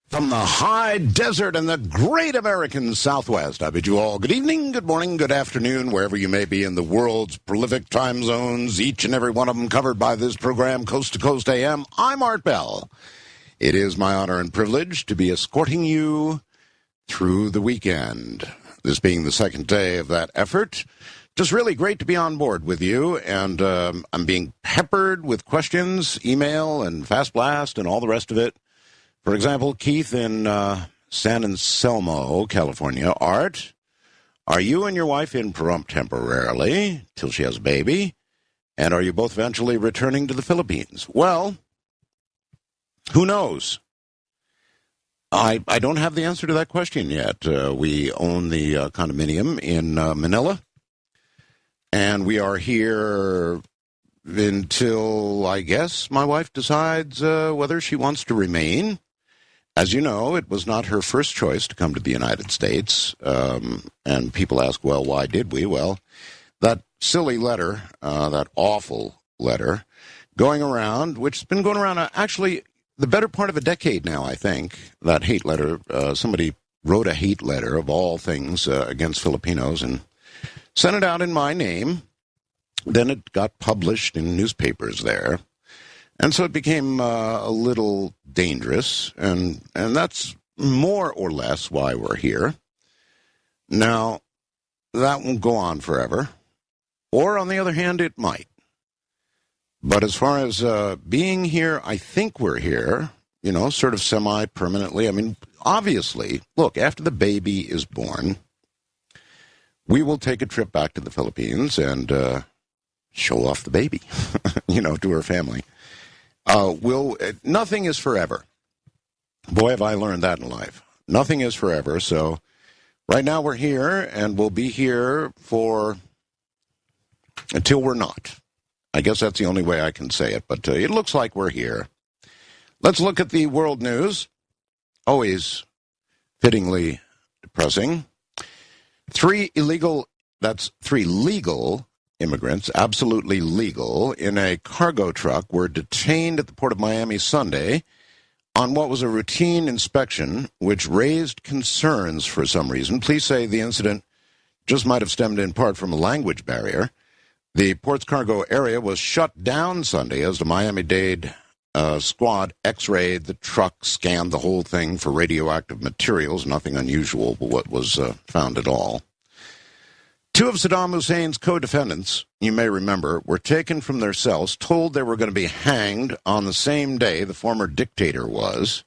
From the high desert and the great American Southwest, I bid you all good evening, good morning, good afternoon, wherever you may be in the world's prolific time zones, each and every one of them covered by this program, Coast to Coast AM. I'm Art Bell. It is my honor and privilege to be escorting you through the weekend. This being the second day of that effort. Just really great to be on board with you, and I'm being peppered with questions, email, and Fast Blast, and all the rest of it. For example, Keith in San Anselmo, California. Art, are you and your wife in Pahrump temporarily till she has a baby? And are you both eventually returning to the Philippines? Well, who knows? I don't have the answer to that question yet. We own the condominium in Manila, and we are here until, I guess, my wife decides whether she wants to remain. As you know, it was not her first choice to come to the United States, and people ask, well, why did we? Well, that silly letter, that awful letter, going around, which has been going around actually the better part of a decade now, I think, that hate letter. Somebody wrote a hate letter, of all things, against Filipinos and sent it out in my name. Then it got published in newspapers there. And so it became a little dangerous, and that's more or less why we're here. Now, that won't go on forever. Or, on the other hand, it might. But as far as being here, I think we're here, you know, sort of semi-permanently. I mean, obviously, look, after the baby is born, we will take a trip back to the Philippines and show off the baby, you know, to her family. Nothing is forever. Boy, have I learned that in life. Nothing is forever. So right now we're here, and we'll be here until we're not. I guess that's the only way I can say it, but it looks like we're here. Let's look at the world news. Always fittingly depressing. Three legal immigrants, absolutely legal, in a cargo truck were detained at the Port of Miami Sunday on what was a routine inspection, which raised concerns for some reason. Police say the incident just might have stemmed in part from a language barrier. The port's cargo area was shut down Sunday as the Miami-Dade squad x-rayed the truck, scanned the whole thing for radioactive materials. Nothing unusual, but what was found at all. Two of Saddam Hussein's co-defendants, you may remember, were taken from their cells, told they were going to be hanged on the same day the former dictator was.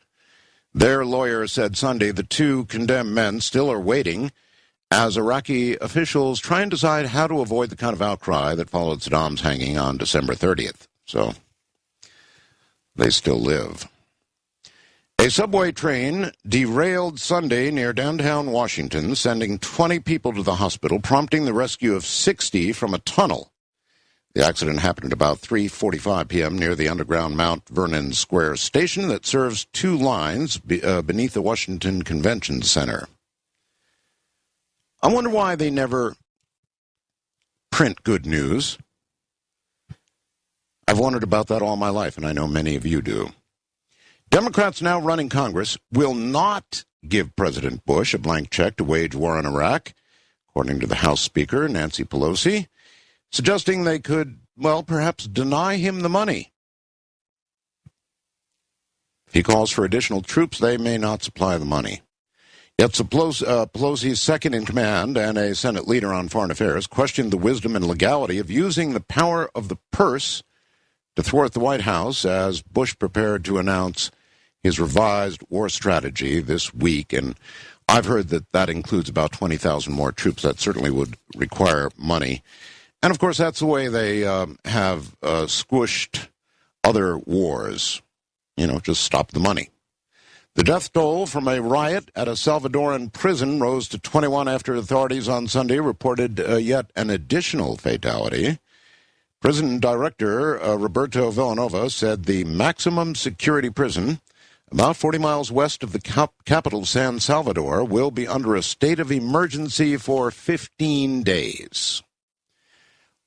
Their lawyer said Sunday the two condemned men still are waiting as Iraqi officials try and decide how to avoid the kind of outcry that followed Saddam's hanging on December 30th. So they still live. A subway train derailed Sunday near downtown Washington, sending 20 people to the hospital, prompting the rescue of 60 from a tunnel. The accident happened at about 3:45 p.m. near the underground Mount Vernon Square station that serves two lines beneath the Washington Convention Center. I wonder why they never print good news. I've wondered about that all my life, and I know many of you do. Democrats now running Congress will not give President Bush a blank check to wage war on Iraq, according to the House Speaker, Nancy Pelosi, suggesting they could, well, perhaps deny him the money. If he calls for additional troops, they may not supply the money. Yet Pelosi's second-in-command and a Senate leader on foreign affairs questioned the wisdom and legality of using the power of the purse to thwart the White House as Bush prepared to announce his revised war strategy this week. And I've heard that includes about 20,000 more troops. That certainly would require money. And, of course, that's the way they have squished other wars. You know, just stop the money. The death toll from a riot at a Salvadoran prison rose to 21 after authorities on Sunday reported yet an additional fatality. Prison Director Roberto Villanova said the maximum security prison, about 40 miles west of the capital, San Salvador, will be under a state of emergency for 15 days.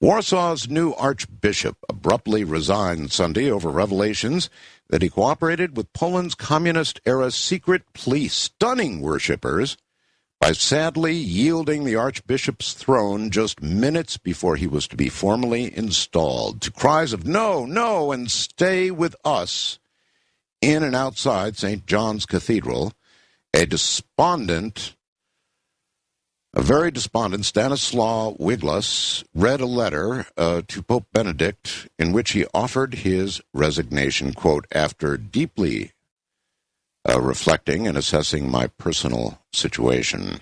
Warsaw's new archbishop abruptly resigned Sunday over revelations that he cooperated with Poland's communist-era secret police, stunning worshippers by sadly yielding the archbishop's throne just minutes before he was to be formally installed, to cries of "No, no, and stay with us" in and outside St. John's Cathedral. A very despondent Stanislaw Wiglas read a letter to Pope Benedict in which he offered his resignation, quote, "after deeply reflecting and assessing my personal situation."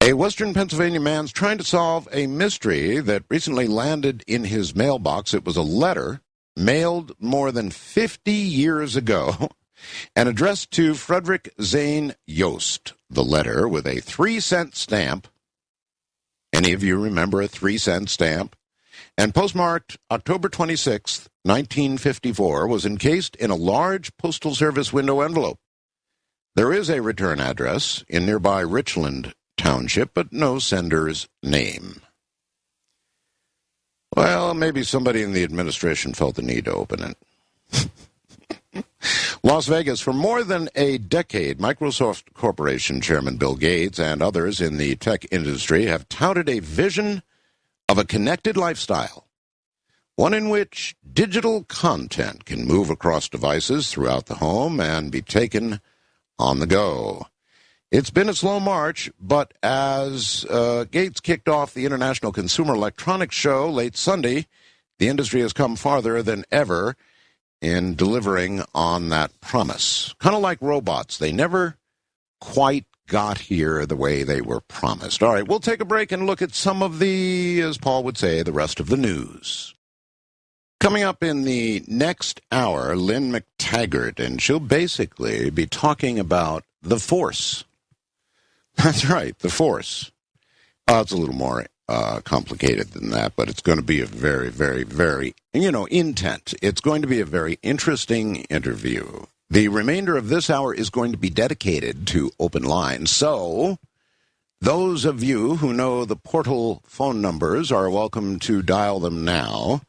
A Western Pennsylvania man's trying to solve a mystery that recently landed in his mailbox. It was a letter mailed more than 50 years ago and addressed to Frederick Zane Yost. The letter with a 3-cent stamp. Any of you remember a 3-cent stamp? And postmarked October 26, 1954, was encased in a large Postal Service window envelope. There is a return address in nearby Richland Township, but no sender's name. Well, maybe somebody in the administration felt the need to open it. Las Vegas. For more than a decade, Microsoft Corporation Chairman Bill Gates and others in the tech industry have touted a vision of a connected lifestyle, one in which digital content can move across devices throughout the home and be taken on the go. It's been a slow march, but as Gates kicked off the International Consumer Electronics Show late Sunday, the industry has come farther than ever in delivering on that promise. Kind of like robots. They never quite got here the way they were promised. All right, we'll take a break and look at some of the, as Paul would say, the rest of the news. Coming up in the next hour, Lynn McTaggart, and she'll basically be talking about the Force. That's right, the Force. It's a little more complicated than that, but it's going to be a very, very, very, intent. It's going to be a very interesting interview. The remainder of this hour is going to be dedicated to open lines. So those of you who know the portal phone numbers are welcome to dial them now.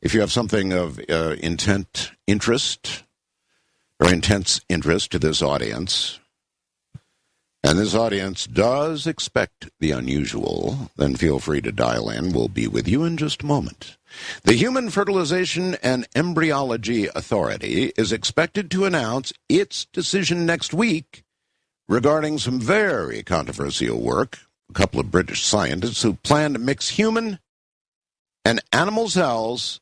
If you have something of intense interest to this audience, and this audience does expect the unusual, then feel free to dial in. We'll be with you in just a moment. The Human Fertilization and Embryology Authority is expected to announce its decision next week regarding some very controversial work. A couple of British scientists who plan to mix human and animal cells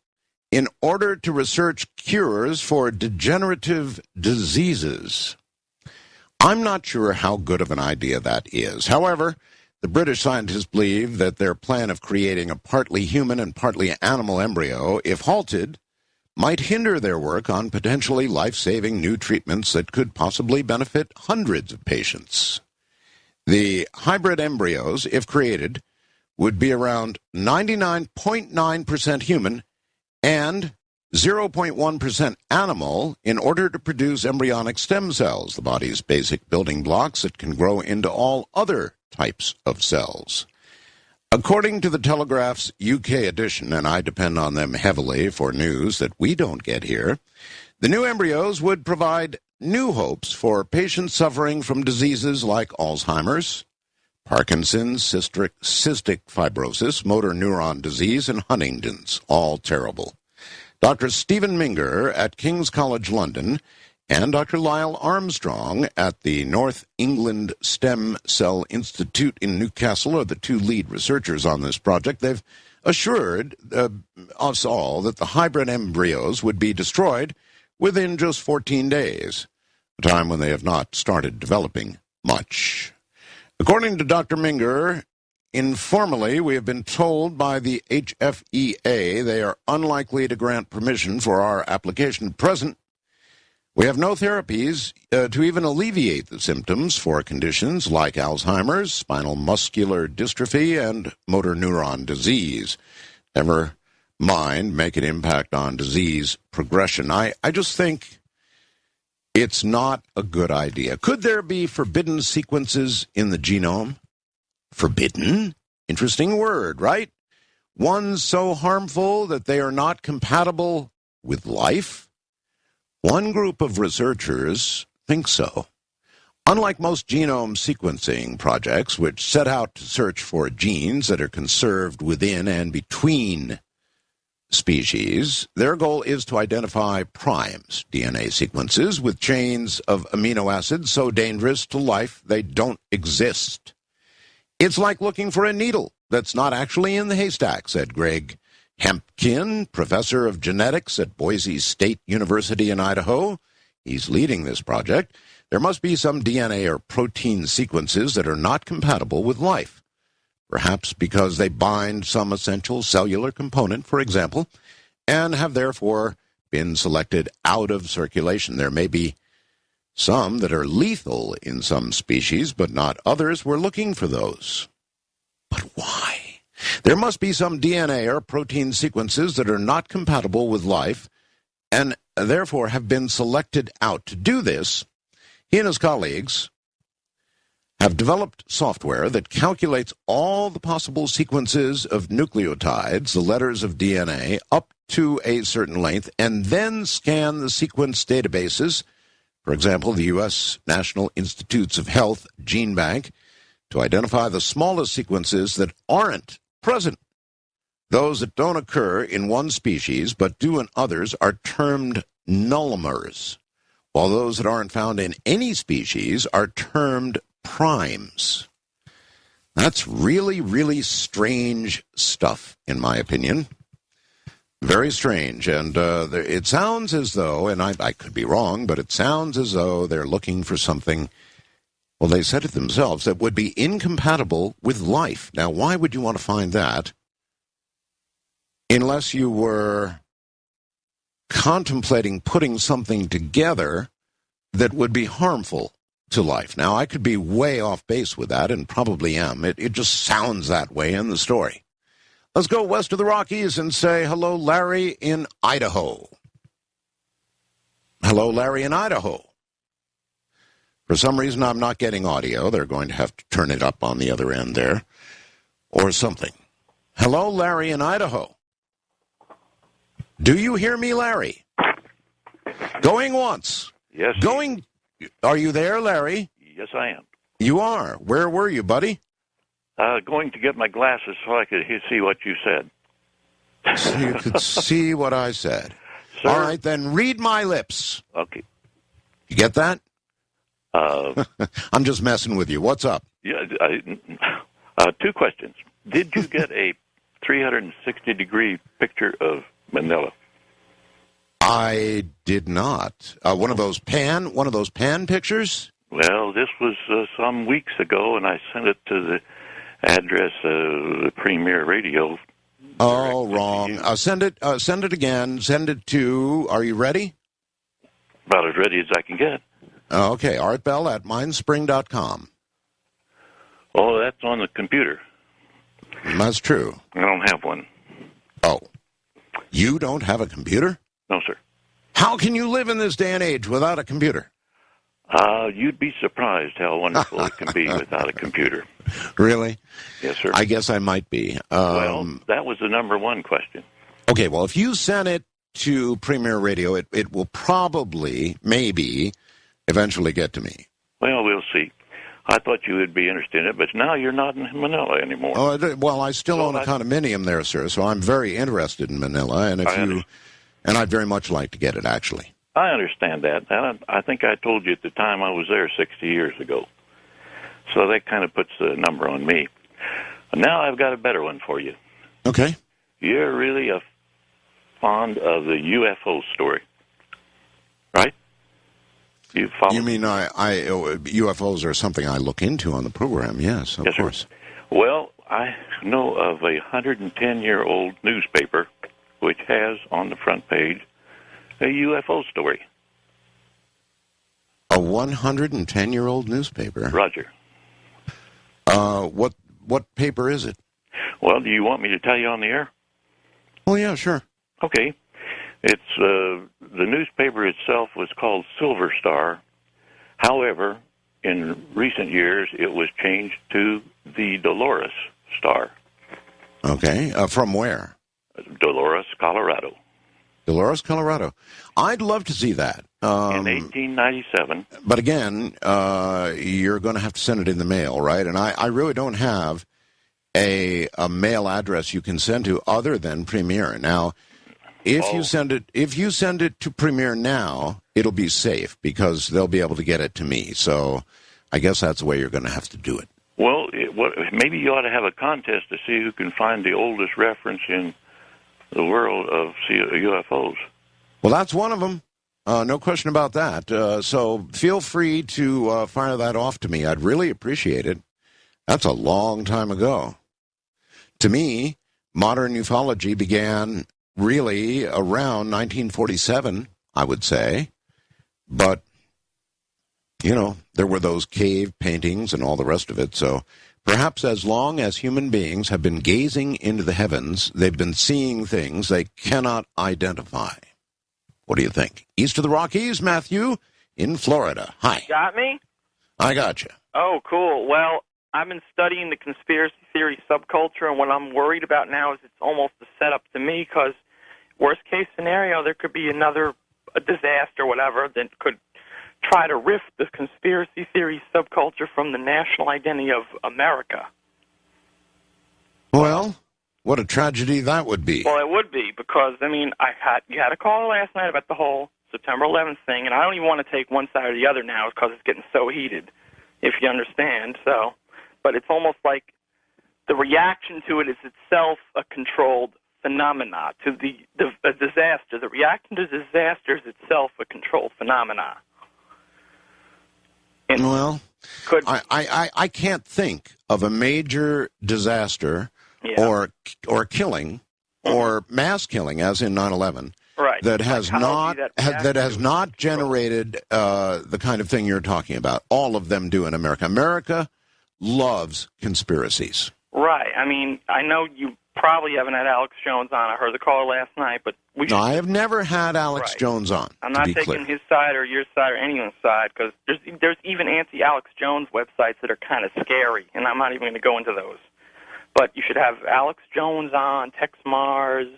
in order to research cures for degenerative diseases. I'm not sure how good of an idea that is. However, the British scientists believe that their plan of creating a partly human and partly animal embryo, if halted, might hinder their work on potentially life-saving new treatments that could possibly benefit hundreds of patients. The hybrid embryos, if created, would be around 99.9% human and 0.1% animal in order to produce embryonic stem cells, the body's basic building blocks that can grow into all other types of cells. According to the Telegraph's UK edition, and I depend on them heavily for news that we don't get here, the new embryos would provide new hopes for patients suffering from diseases like Alzheimer's, Parkinson's, cystic fibrosis, motor neuron disease, and Huntington's, all terrible. Dr. Stephen Minger at King's College London and Dr. Lyle Armstrong at the North England Stem Cell Institute in Newcastle are the two lead researchers on this project. They've assured us all that the hybrid embryos would be destroyed within just 14 days, a time when they have not started developing much. According to Dr. Minger, informally, we have been told by the HFEA they are unlikely to grant permission for our application at present. We have no therapies to even alleviate the symptoms for conditions like Alzheimer's, spinal muscular dystrophy, and motor neuron disease. Never mind make an impact on disease progression. I just think it's not a good idea. Could there be forbidden sequences in the genome? Forbidden? Interesting word, right? Ones so harmful that they are not compatible with life? One group of researchers thinks so. Unlike most genome sequencing projects, which set out to search for genes that are conserved within and between species, their goal is to identify primes, DNA sequences, with chains of amino acids so dangerous to life they don't exist. It's like looking for a needle that's not actually in the haystack, said Greg Hempkin, professor of genetics at Boise State University in Idaho. He's leading this project. There must be some DNA or protein sequences that are not compatible with life, perhaps because they bind some essential cellular component, for example, and have therefore been selected out of circulation. There may be some that are lethal in some species, but not others. We're looking for those. But why? There must be some DNA or protein sequences that are not compatible with life and therefore have been selected out. To do this, he and his colleagues have developed software that calculates all the possible sequences of nucleotides, the letters of DNA, up to a certain length, and then scan the sequence databases, for example, the U.S. National Institutes of Health Gene Bank, to identify the smallest sequences that aren't present. Those that don't occur in one species but do in others are termed nullimers, while those that aren't found in any species are termed primes. That's really, really strange stuff, in my opinion. Very strange. And it sounds as though, and I could be wrong, but it sounds as though they're looking for something, well, they said it themselves, that would be incompatible with life. Now, why would you want to find that unless you were contemplating putting something together that would be harmful to life? Now, I could be way off base with that, and probably am. It just sounds that way in the story. Let's go west of the Rockies and say hello, Larry in Idaho. Hello, Larry in Idaho. For some reason, I'm not getting audio. They're going to have to turn it up on the other end there, or something. Hello, Larry in Idaho. Do you hear me, Larry? Going once. Yes. Going. Are you there, Larry? Yes, I am. You are. Where were you, buddy? Going to get my glasses so I could see what you said. So you could see what I said. Sir? All right, then read my lips. Okay. You get that? I'm just messing with you. What's up? Yeah. Two questions. Did you get a 360-degree picture of Manila? I did not. One of those pan pictures? Well, this was some weeks ago, and I sent it to the address of the Premier Radio. Oh, wrong. Send it again. Send it to, are you ready? About as ready as I can get. Okay, artbell@mindspring.com. Oh, that's on the computer. That's true. I don't have one. Oh. You don't have a computer? No, sir. How can you live in this day and age without a computer? You'd be surprised how wonderful it can be without a computer. Really? Yes, sir. I guess I might be. Well, that was the number one question. Okay, well, if you send it to Premier Radio, it will probably, maybe, eventually get to me. Well, we'll see. I thought you would be interested in it, but now you're not in Manila anymore. Oh, well, I still own a condominium there, sir, so I'm very interested in Manila, and I'd very much like to get it, actually. I understand that. And I think I told you at the time I was there 60 years ago. So that kind of puts the number on me. Now I've got a better one for you. Okay. You're really fond of the UFO story, right? You mean UFOs are something I look into on the program? Yes, of course. Sir. Well, I know of a 110-year-old newspaper which has on the front page a UFO story. A 110-year-old newspaper? Roger. What paper is it? Well, do you want me to tell you on the air? Oh, yeah, sure. Okay. It's the newspaper itself was called Silver Star. However, in recent years, it was changed to the Dolores Star. Okay. From where? Dolores, Colorado. Dolores, Colorado. I'd love to see that. In 1897. But again, you're going to have to send it in the mail, right? And I really don't have a mail address you can send to other than Premier. Now, if you send it to Premier now, it'll be safe because they'll be able to get it to me. So I guess that's the way you're going to have to do it. Well, maybe you ought to have a contest to see who can find the oldest reference in the world of UFOs. Well, that's one of them. No question about that. So feel free to fire that off to me. I'd really appreciate it. That's a long time ago. To me, modern ufology began really around 1947, I would say. But, there were those cave paintings and all the rest of it. So perhaps as long as human beings have been gazing into the heavens, they've been seeing things they cannot identify. What do you think? East of the Rockies, Matthew, in Florida. Hi. Got me? I got you. Oh, cool. Well, I've been studying the conspiracy theory subculture, and what I'm worried about now is it's almost a setup to me because worst case scenario, there could be a disaster, whatever, that could try to rift the conspiracy theory subculture from the national identity of America. Well, what a tragedy that would be. Well, it would be because, you had a call last night about the whole September 11th thing, and I don't even want to take one side or the other now because it's getting so heated, if you understand. So, but it's almost like the reaction to it is itself a controlled phenomena to a disaster. The reaction to disaster is itself a controlled phenomena. And well, I can't think of a major disaster or killing or mass killing, as in 9/11, right, that has not generated the kind of thing you're talking about. All of them do in America. America loves conspiracies. Right. I know you probably haven't had Alex Jones on. I heard the call last night, but No, I have never had Alex Jones on. I'm not taking his side or your side or anyone's side because there's even anti-Alex Jones websites that are kind of scary, and I'm not even going to go into those. But you should have Alex Jones on, Tex Mars,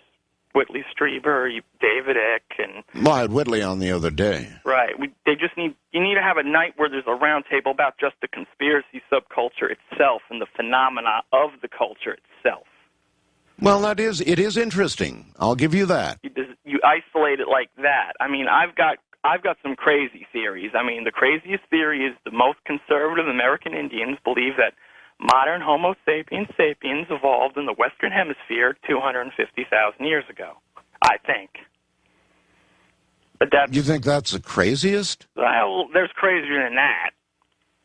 Whitley Strieber, David Icke, and... Well, I had Whitley on the other day. Right. You need to have a night where there's a round table about just the conspiracy subculture itself and the phenomena of the culture itself. Well, it is interesting. I'll give you that. You isolate it like that. I've got some crazy theories. The craziest theory is the most conservative American Indians believe that modern Homo sapiens evolved in the Western Hemisphere 250,000 years ago, I think. But you think that's the craziest? Well, there's crazier than that.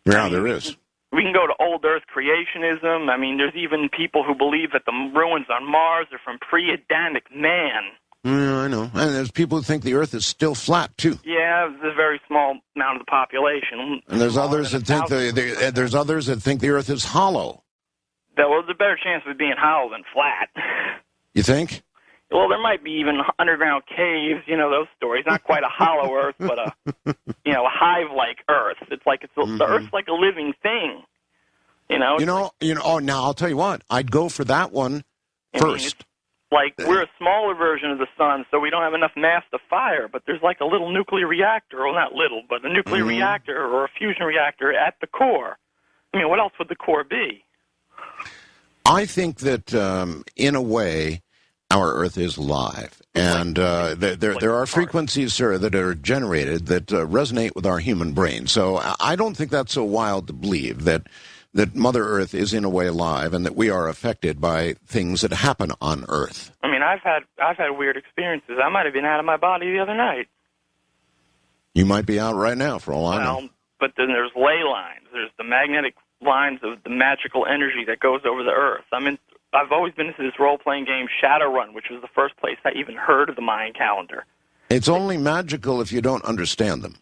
Yeah, there is. We can go to old Earth creationism. There's even people who believe that the ruins on Mars are from pre-Adamic man. Yeah, I know. And there's people who think the Earth is still flat, too. Yeah, it's a very small amount of the population. And there's others that think the Earth is hollow. Well, there's a better chance of it being hollow than flat. You think? Well, there might be even underground caves, those stories. Not quite a hollow Earth, but a hive-like Earth. It's like the Earth's like a living thing. Now I'll tell you what. I'd go for that one first. We're a smaller version of the sun, so we don't have enough mass to fire, but there's like a little nuclear reactor, well, not little, but a nuclear reactor or a fusion reactor at the core. What else would the core be? I think that, in a way, our Earth is alive, and there are frequencies, sir, that are generated that resonate with our human brain. So I don't think that's so wild to believe that Mother Earth is in a way alive, and that we are affected by things that happen on Earth. I've had weird experiences. I might have been out of my body the other night. You might be out right now, for all I know. But then there's ley lines. There's the magnetic lines of the magical energy that goes over the Earth. I've always been into this role-playing game, Shadowrun, which was the first place I even heard of the Mayan calendar. It's only magical if you don't understand them.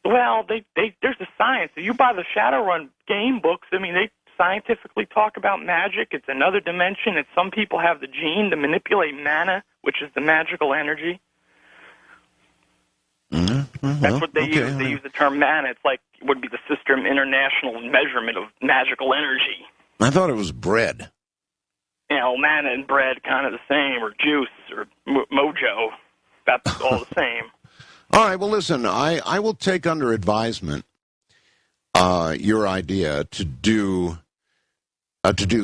Well, there's a science. If you buy the Shadowrun game books, they scientifically talk about magic. It's another dimension. Some people have the gene to manipulate mana, which is the magical energy. That's what they use. They use the term mana. It's like it would be the system international measurement of magical energy. I thought it was bread. manna and bread kind of the same, or juice, or mojo. That's all the same. All right, well, listen, I will take under advisement your idea to do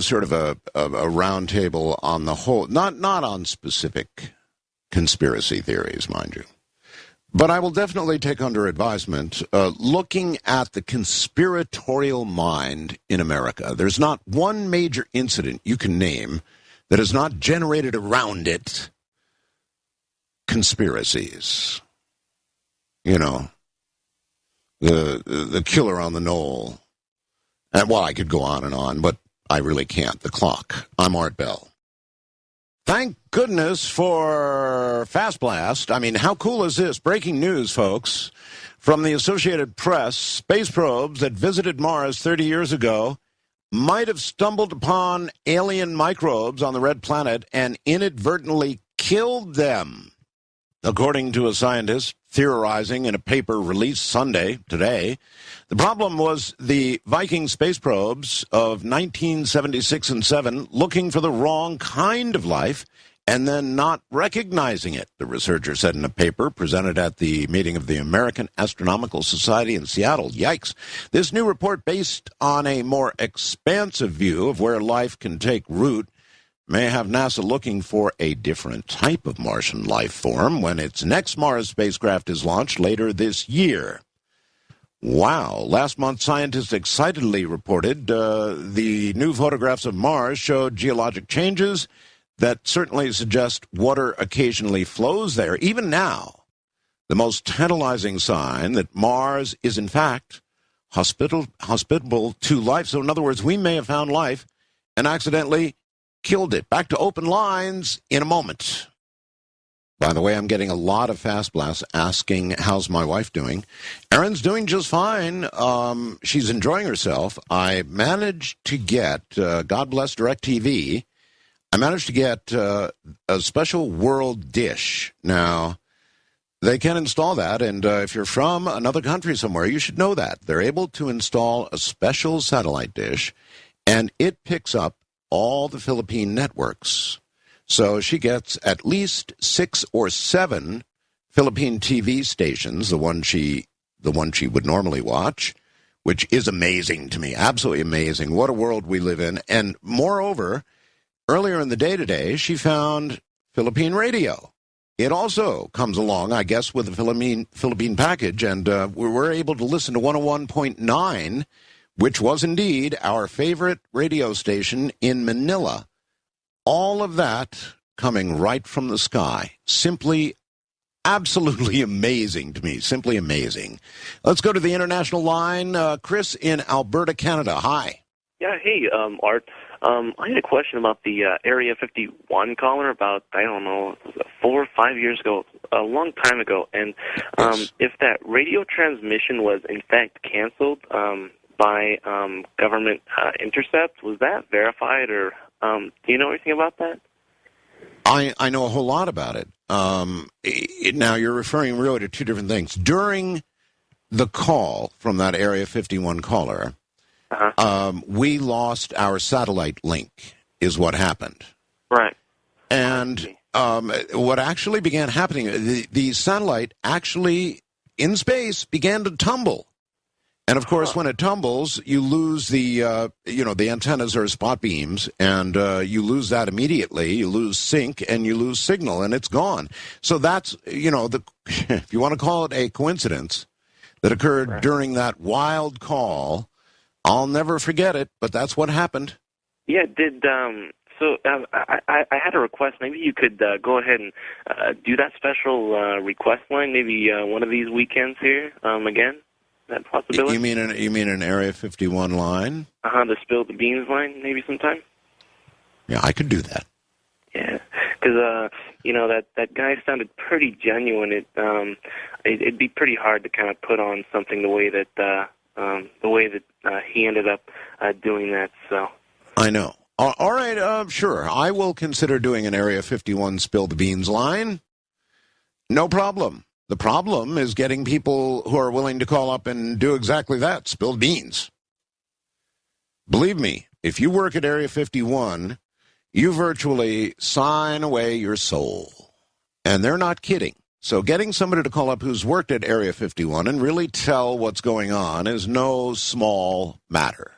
sort of a round table on the whole, not on specific conspiracy theories, mind you. But I will definitely take under advisement looking at the conspiratorial mind in America. There's not one major incident you can name that has not generated around it conspiracies. You know, the killer on the knoll. And, well, I could go on, but I really can't. The clock. I'm Art Bell. Thank goodness for Fast Blast. I mean, how cool is this? Breaking news, folks. From the Associated Press, space probes that visited Mars 30 years ago might have stumbled upon alien microbes on the red planet and inadvertently killed them. According to a scientist theorizing in a paper released Sunday, today, the problem was the Viking space probes of 1976 and 7 looking for the wrong kind of life and then not recognizing it, the researcher said in a paper presented at the meeting of the American Astronomical Society in Seattle. Yikes. This new report, based on a more expansive view of where life can take root, may have NASA looking for a different type of Martian life form when its next Mars spacecraft is launched later this year. Wow. Last month, scientists excitedly reported the new photographs of Mars showed geologic changes that certainly suggest water occasionally flows there. Even now, the most tantalizing sign that Mars is, in fact, hospitable to life. So, in other words, we may have found life and accidentally killed it. Back to open lines in a moment. By the way, I'm getting a lot of Fast Blasts asking, how's my wife doing? Erin's doing just fine. She's enjoying herself. I managed to get, God bless DirecTV, I managed to get a special world dish. Now, they can install that, and if you're from another country somewhere, you should know that. They're able to install a special satellite dish, and it picks up all the Philippine networks. So she gets at least 6 or 7 Philippine TV stations, the one she would normally watch, which is amazing to me, absolutely amazing. What a world we live in. And moreover, earlier in the day today, she found Philippine radio. It also comes along, I guess, with the Philippine package, and we were able to listen to 101.9, which was indeed our favorite radio station in Manila. All of that coming right from the sky. Simply, absolutely amazing to me. Simply amazing. Let's go to the international line. Chris in Alberta, Canada. Hi. Yeah, hey, Art. I had a question about the Area 51 caller about, 4 or 5 years ago, a long time ago. And Yes. if that radio transmission was, in fact, canceled by government intercept, was that verified, or do you know anything about that? I know a whole lot about it. Now, you're referring really to two different things. During the call from that Area 51 caller, we lost our satellite link, is what happened. Right. And what actually began happening, the satellite actually, in space, began to tumble. And, of course, when it tumbles, you lose the antennas are spot beams, and you lose that immediately. You lose sync, and you lose signal, and it's gone. So that's, if you want to call it a coincidence that occurred during that wild call, I'll never forget it, but that's what happened. Yeah, I had a request. Maybe you could go ahead and do that special request line maybe one of these weekends here again. That possibility? You mean an Area 51 line? The Spill the Beans line, maybe sometime. Yeah, I could do that. Yeah, because that guy sounded pretty genuine. It'd be pretty hard to kind of put on something the way that he ended up doing that. So I know. All right, sure. I will consider doing an Area 51 Spill the Beans line. No problem. The problem is getting people who are willing to call up and do exactly that, spill beans. Believe me, if you work at Area 51, you virtually sign away your soul. And they're not kidding. So getting somebody to call up who's worked at Area 51 and really tell what's going on is no small matter.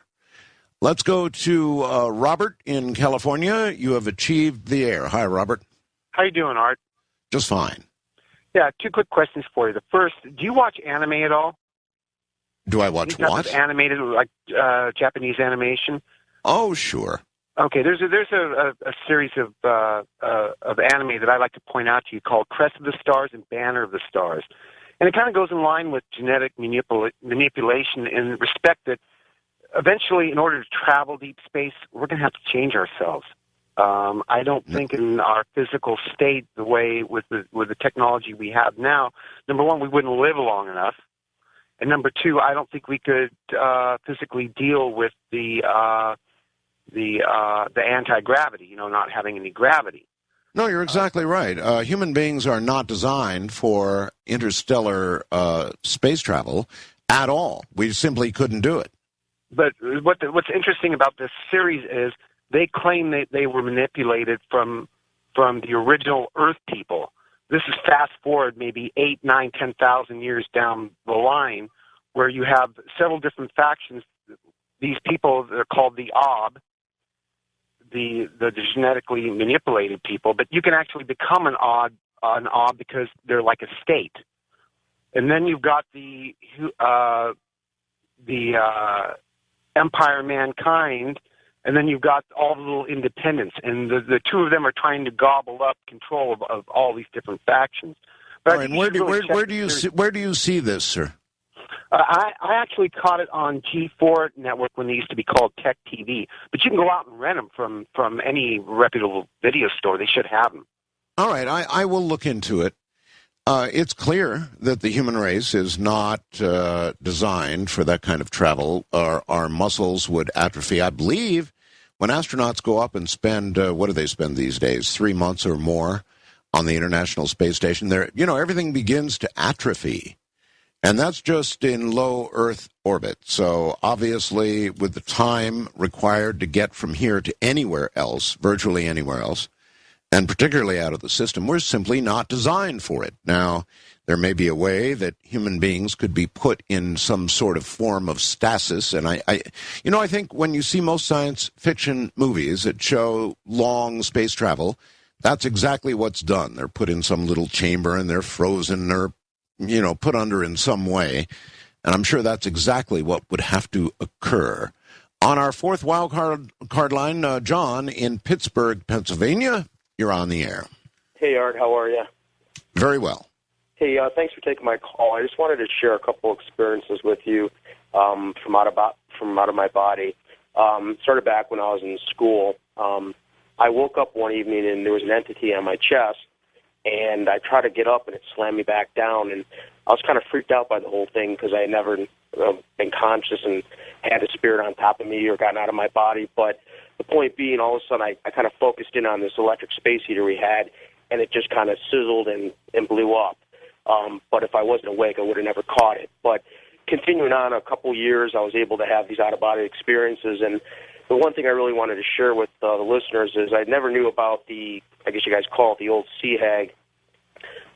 Let's go to Robert in California. You have achieved the air. Hi, Robert. How you doing, Art? Just fine. Yeah, two quick questions for you. The first, do you watch anime at all? Do I watch Any type what? of animated, like Japanese animation? Oh, sure. Okay, there's a series of anime that I like to point out to you called Crest of the Stars and Banner of the Stars. And it kind of goes in line with genetic manipulation in respect that eventually, in order to travel deep space, we're going to have to change ourselves. I don't think in our physical state, the way with the technology we have now, number one, we wouldn't live long enough, and number two, I don't think we could physically deal with the anti-gravity, not having any gravity. No, you're exactly right. Human beings are not designed for interstellar space travel at all. We simply couldn't do it. But what's interesting about this series is they claim that they were manipulated from the original Earth people. This is fast forward maybe 8, 9, 10,000 years down the line, where you have several different factions. These people, they're called the Ob, the genetically manipulated people. But you can actually become an Ob because they're like a state. And then you've got the Empire Mankind. And then you've got all the little independents, and the two of them are trying to gobble up control of all these different factions. But all right, where do you see this, sir? I actually caught it on G4 network when they used to be called Tech TV. But you can go out and rent them from any reputable video store. They should have them. All right, I will look into it. It's clear that the human race is not designed for that kind of travel. Our muscles would atrophy. I believe when astronauts go up and spend, what do they spend these days, 3 months or more on the International Space Station, everything begins to atrophy. And that's just in low Earth orbit. So obviously, with the time required to get from here to anywhere else, virtually anywhere else, and particularly out of the system, we're simply not designed for it. Now, there may be a way that human beings could be put in some sort of form of stasis, and I think when you see most science fiction movies that show long space travel, that's exactly what's done. They're put in some little chamber, and they're frozen or, put under in some way, and I'm sure that's exactly what would have to occur. On our fourth wild card line, John in Pittsburgh, Pennsylvania. You're on the air. Hey, Art, how are you? Very well. Hey, thanks for taking my call. I just wanted to share a couple experiences with you from out of my body. Started back when I was in school. I woke up one evening and there was an entity on my chest, and I tried to get up and it slammed me back down. And I was kind of freaked out by the whole thing because I had never been conscious and had a spirit on top of me or gotten out of my body. But the point being, all of a sudden, I kind of focused in on this electric space heater we had, and it just kind of sizzled and blew up. But if I wasn't awake, I would have never caught it. But continuing on a couple years, I was able to have these out-of-body experiences. And the one thing I really wanted to share with the listeners is I never knew about I guess you guys call it the old sea hag.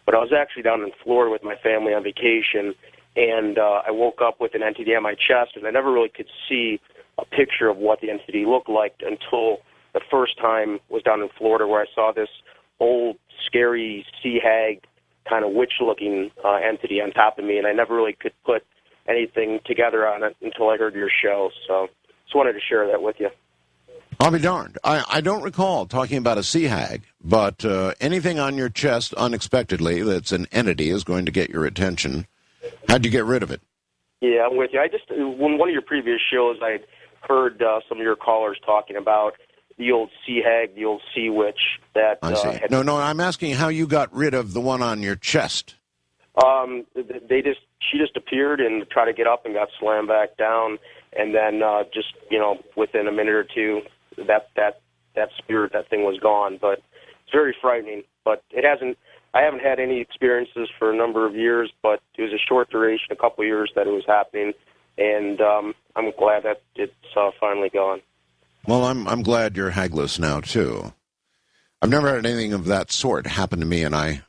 But I was actually down in Florida with my family on vacation, and I woke up with an entity on my chest, and I never really could see a picture of what the entity looked like until the first time was down in Florida, where I saw this old, scary sea hag, kind of witch-looking entity on top of me, and I never really could put anything together on it until I heard your show. So just wanted to share that with you. I'll be darned. I don't recall talking about a sea hag, but anything on your chest unexpectedly that's an entity is going to get your attention. How'd you get rid of it? Yeah, I'm with you. When one of your previous shows, I heard some of your callers talking about the old sea hag, the old sea witch. That I see. No, I'm asking how you got rid of the one on your chest. She just appeared and tried to get up and got slammed back down, and then within a minute or two, that spirit, that thing was gone. But it's very frightening. But I haven't had any experiences for a number of years, but it was a short duration, a couple of years that it was happening, and I'm glad that it's finally gone. Well, I'm glad you're hagless now, too. I've never had anything of that sort happen to me, and I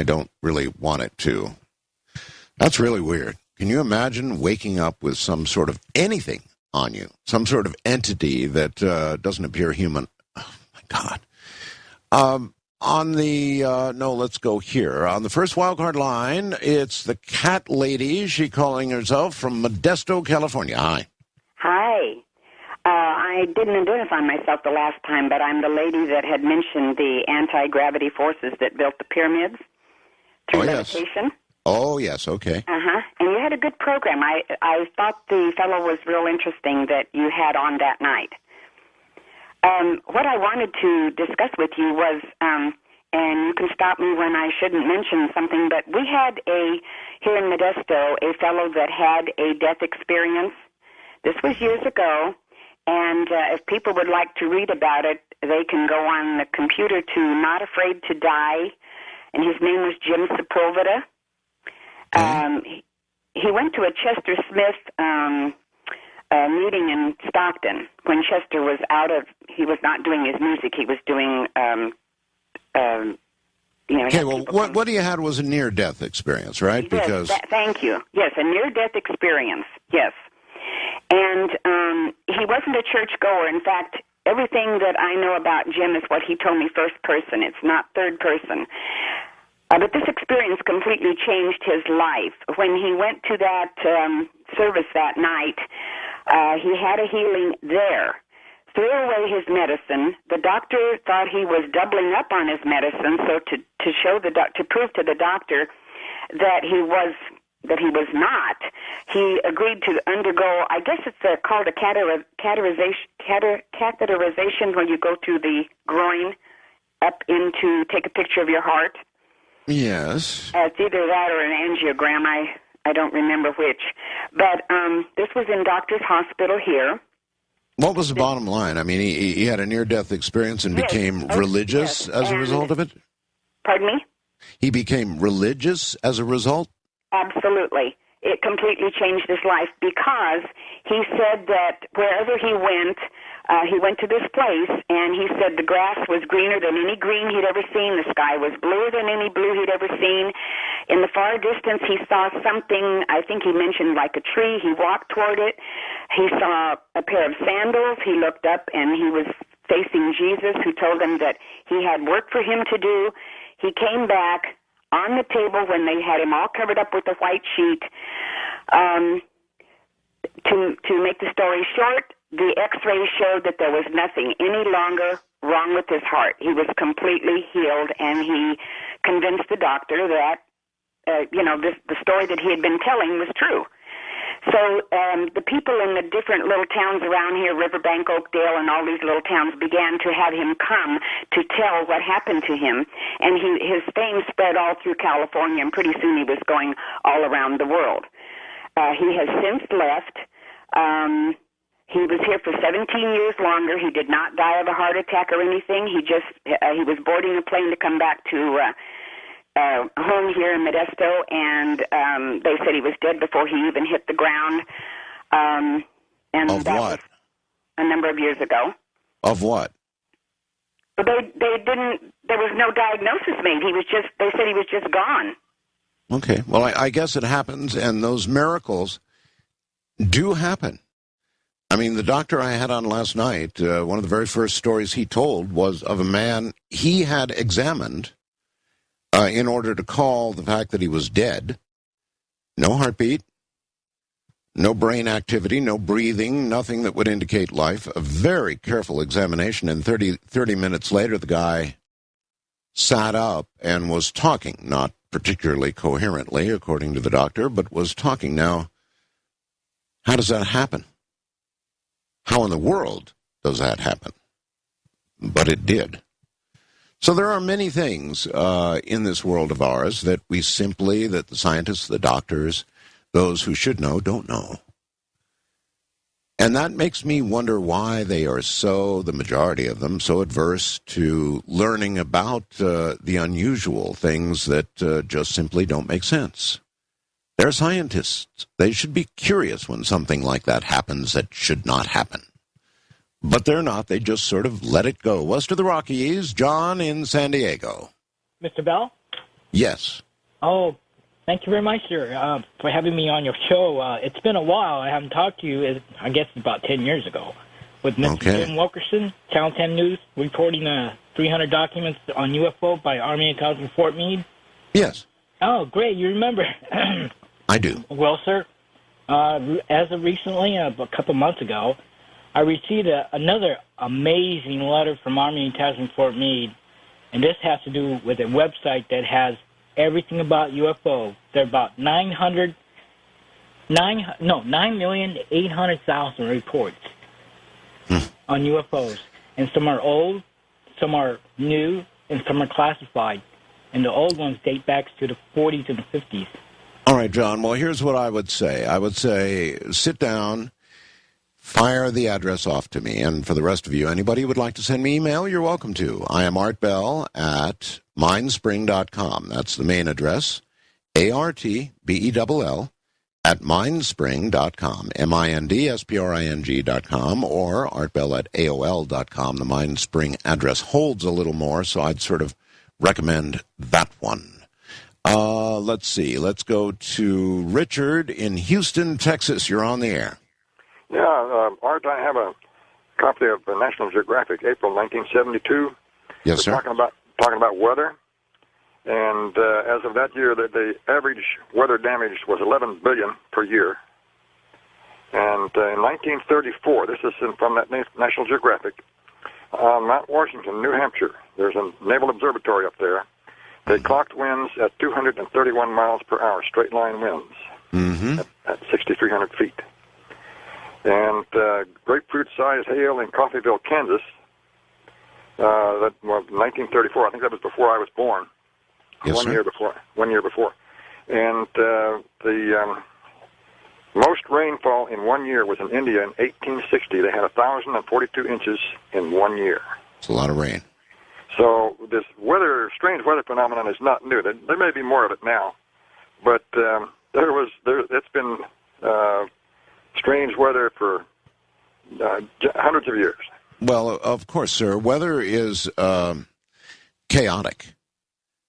don't really want it to. That's really weird. Can you imagine waking up with some sort of anything on you, some sort of entity that doesn't appear human? Oh, my God. Let's go here. On the first wildcard line, it's the cat lady. She calling herself from Modesto, California. Hi. Hi. I didn't identify myself the last time, but I'm the lady that had mentioned the anti-gravity forces that built the pyramids through levitation. Yes. Oh, yes, okay. Uh-huh. And you had a good program. I thought the fellow was real interesting that you had on that night. What I wanted to discuss with you was, and you can stop me when I shouldn't mention something, but we had here in Modesto, a fellow that had a death experience. This was years ago, and if people would like to read about it, they can go on the computer to Not Afraid to Die, and his name was Jim Sepulveda. He went to a Chester Smith meeting in Stockton when Chester was he was not doing his music, he was doing, Okay, well, what he had was a near-death experience, right? Yes, Because thank you. Yes, a near-death experience, yes. And he wasn't a churchgoer. In fact, everything that I know about Jim is what he told me first person. It's not third person. But this experience completely changed his life. When he went to that service that night, he had a healing there. Threw away his medicine. The doctor thought he was doubling up on his medicine, so to prove to the doctor that he was not, he agreed to undergo, I guess it's called a catheterization, where you go to the groin up into take a picture of your heart. yes. It's either that or an angiogram. I don't remember which. But this was in Doctor's Hospital here. What was the bottom line? I mean, he had a near-death experience and became religious as a result of it? Pardon me? He became religious as a result? Absolutely. It completely changed his life because he said that wherever he went to this place, and he said the grass was greener than any green he'd ever seen. The sky was bluer than any blue he'd ever seen. In the far distance, he saw something, I think he mentioned like a tree. He walked toward it. He saw a pair of sandals. He looked up, and he was facing Jesus, who told him that he had work for him to do. He came back on the table when they had him all covered up with a white sheet. To make the story short, the x-ray showed that there was nothing any longer wrong with his heart. He was completely healed, and he convinced the doctor that, the story that he had been telling was true. So the people in the different little towns around here, Riverbank, Oakdale, and all these little towns, began to have him come to tell what happened to him. And his fame spread all through California, and pretty soon he was going all around the world. He has since left. He was here for 17 years longer. He did not die of a heart attack or anything. He was boarding a plane to come back to home here in Modesto, and they said he was dead before he even hit the ground. And of that what? Was a number of years ago. Of what? But they didn't. There was no diagnosis made. They said he was just gone. Okay. Well, I guess it happens, and those miracles do happen. I mean, the doctor I had on last night, one of the very first stories he told was of a man he had examined in order to call the fact that he was dead. No heartbeat, no brain activity, no breathing, nothing that would indicate life. A very careful examination, and 30 minutes later, the guy sat up and was talking, not particularly coherently, according to the doctor, but was talking. Now, how does that happen? How in the world does that happen? But it did. So there are many things in this world of ours that that the scientists, the doctors, those who should know, don't know. And that makes me wonder why they are the majority of them, so adverse to learning about the unusual things that just simply don't make sense. They're scientists. They should be curious when something like that happens that should not happen. But they're not. They just sort of let it go. West of the Rockies, John in San Diego. Mr. Bell? Yes. Oh, thank you very much, sir, for having me on your show. It's been a while. I haven't talked to you, I guess, about 10 years ago. With Mr. Jim Wilkerson, Channel 10 News, reporting 300 documents on UFO by Army Intelligence Fort Meade. Yes. Oh, great. You remember. I do. Well, sir, as of recently, a couple months ago, I received another amazing letter from Army Intelligence Fort Meade, and this has to do with a website that has everything about UFO. There are about 9,800,000 reports on UFOs, and some are old, some are new, and some are classified. And the old ones date back to the 40s and the 50s. All right, John. Well, here's what I would say. I would say sit down, fire the address off to me. And for the rest of you, anybody who would like to send me email, you're welcome to. I am Art Bell at mindspring.com. That's the main address. ARTBELL at mindspring.com. MINDSPRING.com or artbell at AOL.com. The Mindspring address holds a little more, so I'd sort of recommend that one. Let's see. Let's go to Richard in Houston, Texas. You're on the air. Yeah, Art, I have a copy of National Geographic, April 1972. Yes, sir. Talking about weather, and as of that year, the average weather damage was 11 billion per year. And in 1934, this is from that National Geographic, Mount Washington, New Hampshire. There's a naval observatory up there. They clocked winds at 231 miles per hour, straight line winds, at 6,300 feet. And grapefruit-sized hail in Coffeyville, Kansas, 1934. I think that was before I was born. Yes, one sir. year before. And the most rainfall in 1 year was in India in 1860. They had 1,042 inches in 1 year. It's a lot of rain. So this strange weather phenomenon is not new. There may be more of it now, but it's been strange weather for hundreds of years. Well, of course, sir. Weather is chaotic,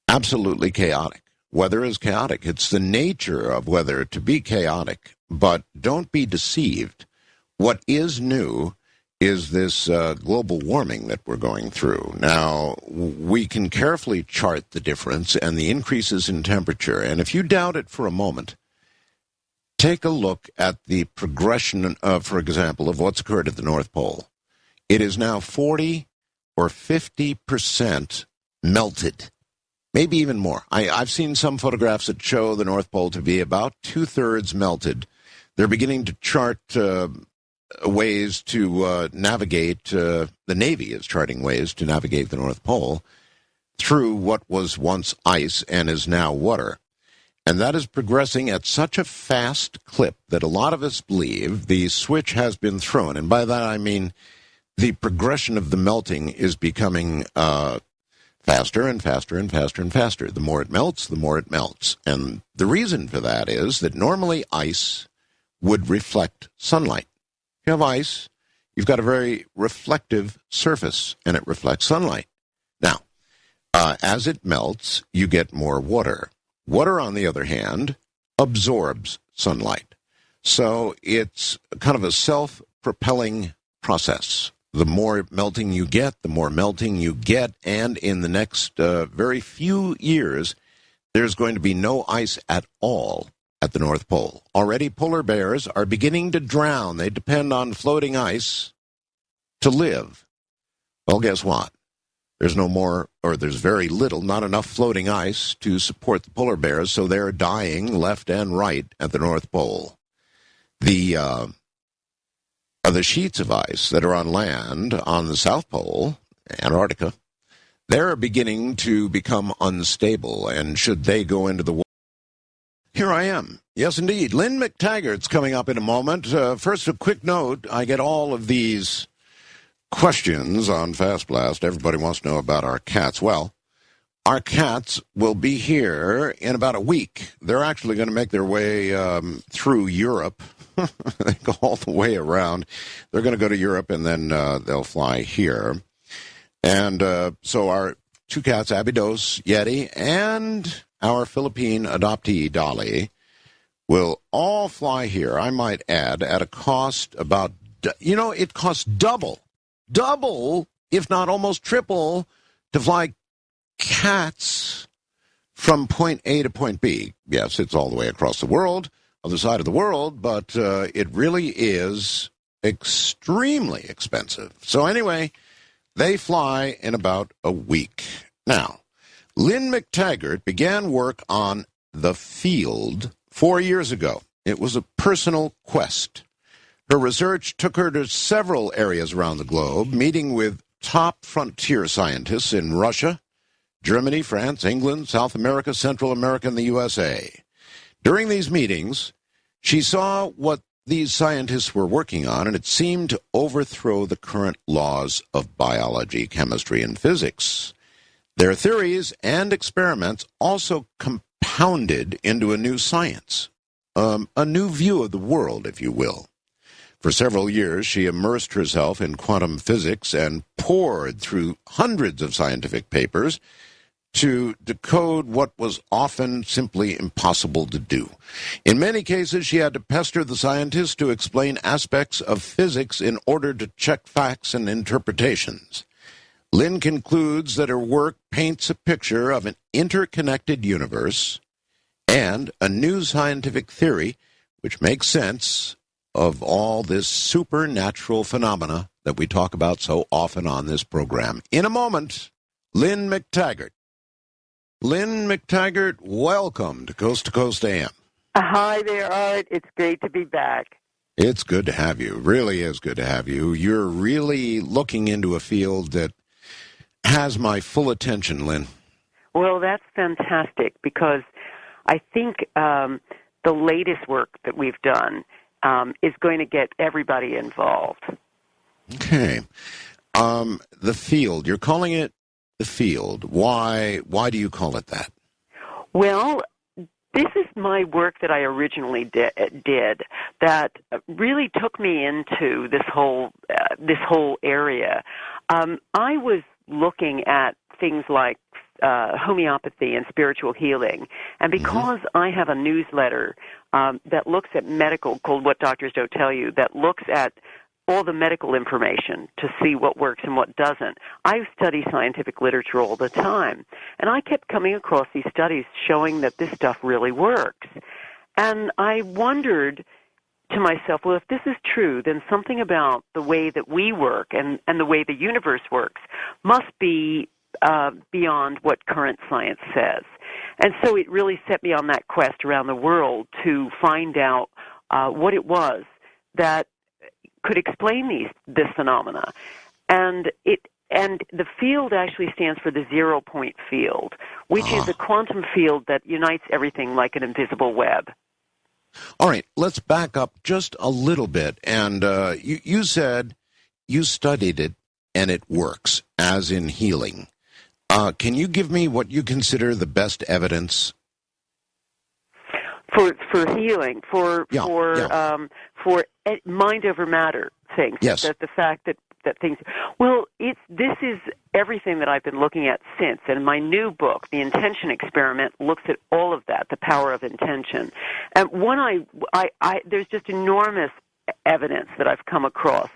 absolutely chaotic. Weather is chaotic. It's the nature of weather to be chaotic, but don't be deceived. What is new is this global warming that we're going through. Now, we can carefully chart the difference and the increases in temperature, and if you doubt it for a moment, take a look at the progression of, for example, of what's occurred at the North Pole. It is now 40 or 50% melted, maybe even more. I've seen some photographs that show the North Pole to be about two-thirds melted. They're beginning to chart ways to navigate, the Navy is charting ways to navigate the North Pole through what was once ice and is now water. And that is progressing at such a fast clip that a lot of us believe the switch has been thrown. And by that I mean the progression of the melting is becoming faster and faster and faster and faster. The more it melts, the more it melts. And the reason for that is that normally ice would reflect sunlight. If you have ice, you've got a very reflective surface, and it reflects sunlight. Now, as it melts, you get more water. Water, on the other hand, absorbs sunlight. So it's kind of a self-propelling process. The more melting you get, and in the next very few years, there's going to be no ice at all at the North Pole. Already, polar bears are beginning to drown. They depend on floating ice to live. Well, guess what? There's no more, or there's very little, not enough floating ice to support the polar bears, so they're dying left and right at the North Pole. The sheets of ice that are on land on the South Pole, Antarctica, they're beginning to become unstable, and should they go into the water? Here I am. Yes, indeed. Lynn McTaggart's coming up in a moment. First, a quick note. I get all of these questions on Fast Blast. Everybody wants to know about our cats. Well, our cats will be here in about a week. They're actually going to make their way through Europe They go all the way around. They're going to go to Europe, and then they'll fly here. And so our two cats, Abydos, Yeti, and our Philippine adoptee, Dolly, will all fly here, I might add, at a cost about, it costs double, if not almost triple, to fly cats from point A to point B. Yes, it's all the way across the world, other side of the world, but it really is extremely expensive. So anyway, they fly in about a week. Now, Lynn McTaggart began work on The Field 4 years ago. It was a personal quest. Her research took her to several areas around the globe, meeting with top frontier scientists in Russia, Germany, France, England, South America, Central America, and the USA. During these meetings, she saw what these scientists were working on, and it seemed to overthrow the current laws of biology, chemistry, and physics. Their theories and experiments also compounded into a new science, a new view of the world, if you will. For several years, she immersed herself in quantum physics and pored through hundreds of scientific papers to decode what was often simply impossible to do. In many cases, she had to pester the scientists to explain aspects of physics in order to check facts and interpretations. Lynn concludes that her work paints a picture of an interconnected universe and a new scientific theory which makes sense of all this supernatural phenomena that we talk about so often on this program. In a moment, Lynn McTaggart. Lynn McTaggart, welcome to Coast AM. Hi there, Art. It's great to be back. It's good to have you. Really is good to have you. You're really looking into a field that has my full attention, Lynn. Well, that's fantastic because I think the latest work that we've done is going to get everybody involved. Okay. The field, you're calling it The Field. Why do you call it that? Well, this is my work that I originally did that really took me into this whole area. I was looking at things like homeopathy and spiritual healing, and because I have a newsletter that looks at medical, called What Doctors Don't Tell You, that looks at all the medical information to see what works and what doesn't. I study scientific literature all the time, and I kept coming across these studies showing that this stuff really works. And I wondered to myself, well, if this is true, then something about the way that we work and the way the universe works must be beyond what current science says. And so it really set me on that quest around the world to find out what it was that could explain this phenomena. And the field actually stands for the 0-point field, which is a quantum field that unites everything like an invisible web. All right, let's back up just a little bit. And you said you studied it and it works, as in healing. Can you give me what you consider the best evidence? For healing, for mind over matter things. Yes. That the fact that things. Well, this is everything that I've been looking at since. And my new book, The Intention Experiment, looks at all of that, the power of intention. And when there's just enormous evidence that I've come across.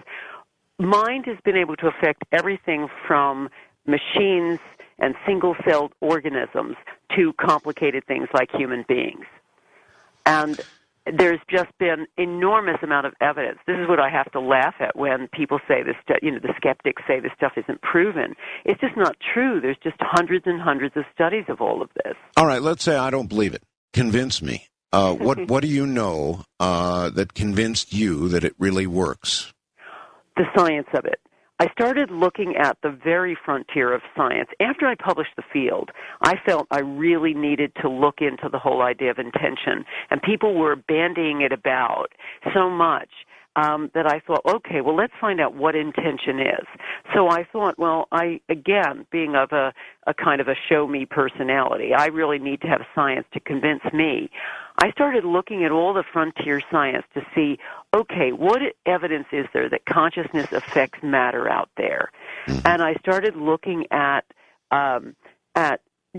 Mind has been able to affect everything from machines and single-celled organisms to complicated things like human beings. And there's just been enormous amount of evidence. This is what I have to laugh at when people say this. The skeptics say this stuff isn't proven. It's just not true. There's just hundreds and hundreds of studies of all of this. All right, let's say I don't believe it. Convince me. What do you know that convinced you that it really works? The science of it. I started looking at the very frontier of science. After I published The Field, I felt I really needed to look into the whole idea of intention, and people were bandying it about so much that I thought, okay, well, let's find out what intention is. So I thought, well, again, being of a kind of a show-me personality, I really need to have science to convince me. I started looking at all the frontier science to see, okay, what evidence is there that consciousness affects matter out there? Mm-hmm. And I started looking at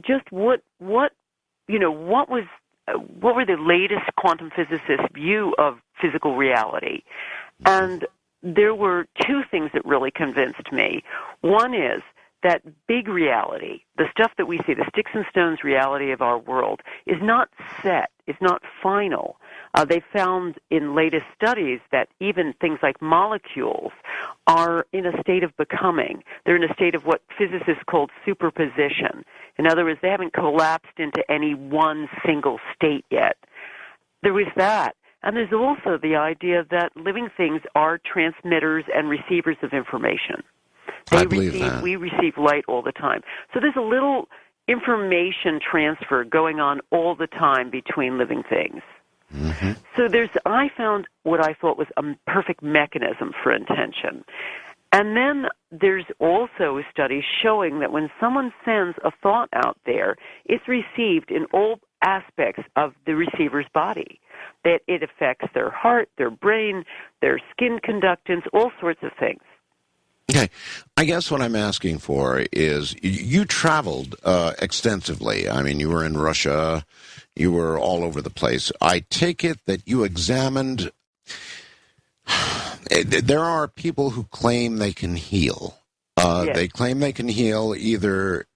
just what were the latest quantum physicists' view of physical reality. And there were two things that really convinced me. One is that big reality, the stuff that we see, the sticks and stones reality of our world, is not set, is not final. They found in latest studies that even things like molecules are in a state of becoming. They're in a state of what physicists call superposition. In other words, they haven't collapsed into any one single state yet. There was that. And there's also the idea that living things are transmitters and receivers of information. We receive light all the time. So there's a little information transfer going on all the time between living things. Mm-hmm. So I found what I thought was a perfect mechanism for intention. And then there's also studies showing that when someone sends a thought out there, it's received in all aspects of the receiver's body. That it affects their heart, their brain, their skin conductance, all sorts of things. Okay. I guess what I'm asking for is you traveled extensively. I mean, you were in Russia. You were all over the place. I take it that you examined. There are people who claim they can heal. Yes. They claim they can heal either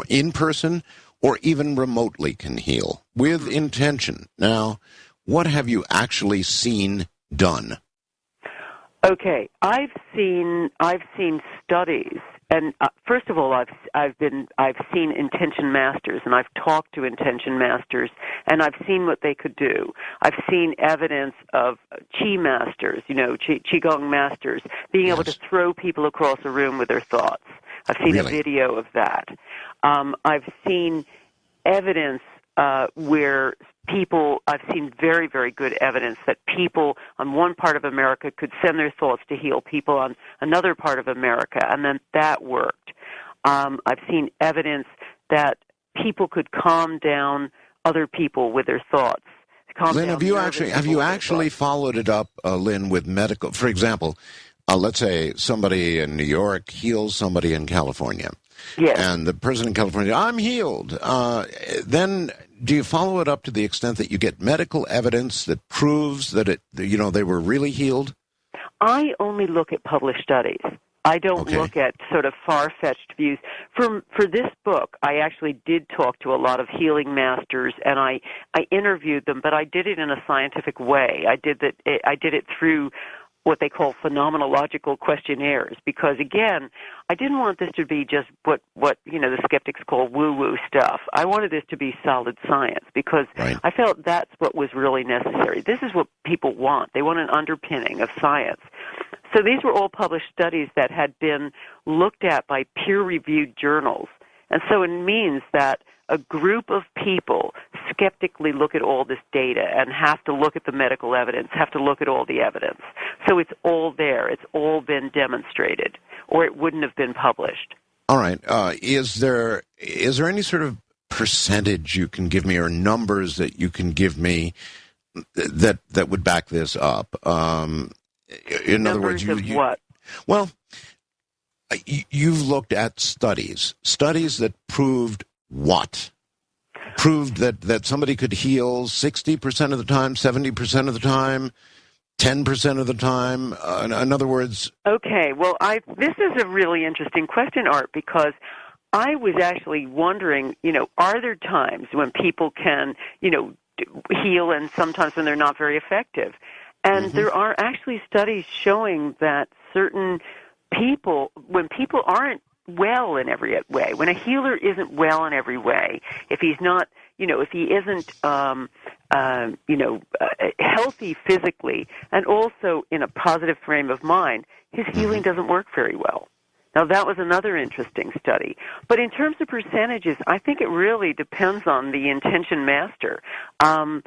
in person or even remotely can heal with intention. Now, what have you actually seen done? Okay, I've seen studies, and first of all, I've seen intention masters, and I've talked to intention masters, and I've seen what they could do. I've seen evidence of Qi masters, Qigong masters, being able to throw people across a room with their thoughts. I've seen a video of that. I've seen evidence where I've seen very, very good evidence that people on one part of America could send their thoughts to heal people on another part of America, and then that worked. I've seen evidence that people could calm down other people with their thoughts. Lynn, have you actually followed it up, Lynn, with medical? For example, let's say somebody in New York heals somebody in California. Yes. And the person in California, I'm healed. Then do you follow it up to the extent that you get medical evidence that proves that they were really healed? I only look at published studies. I don't look at sort of far-fetched views. For this book, I actually did talk to a lot of healing masters, and I interviewed them, but I did it in a scientific way. I did it through what they call phenomenological questionnaires, because again, I didn't want this to be just what the skeptics call woo-woo stuff. I wanted this to be solid science, because I felt that's what was really necessary. This is what people want. They want an underpinning of science. So these were all published studies that had been looked at by peer-reviewed journals. And so it means that a group of people skeptically look at all this data and have to look at the medical evidence, have to look at all the evidence. So it's all there. It's all been demonstrated, or it wouldn't have been published. All right. Is there any sort of percentage you can give me, or numbers that you can give me that would back this up? In other words, what? Well, you've looked at studies that proved what? Proved that somebody could heal 60% of the time, 70% of the time, 10% of the time? In other words... Okay, well, this is a really interesting question, Art, because I was actually wondering, are there times when people can, heal and sometimes when they're not very effective? And there are actually studies showing that certain people, when people aren't well in every way, when a healer isn't well in every way, if he's not, if he isn't, healthy physically and also in a positive frame of mind, his healing doesn't work very well. Now, that was another interesting study. But in terms of percentages, I think it really depends on the intention master. To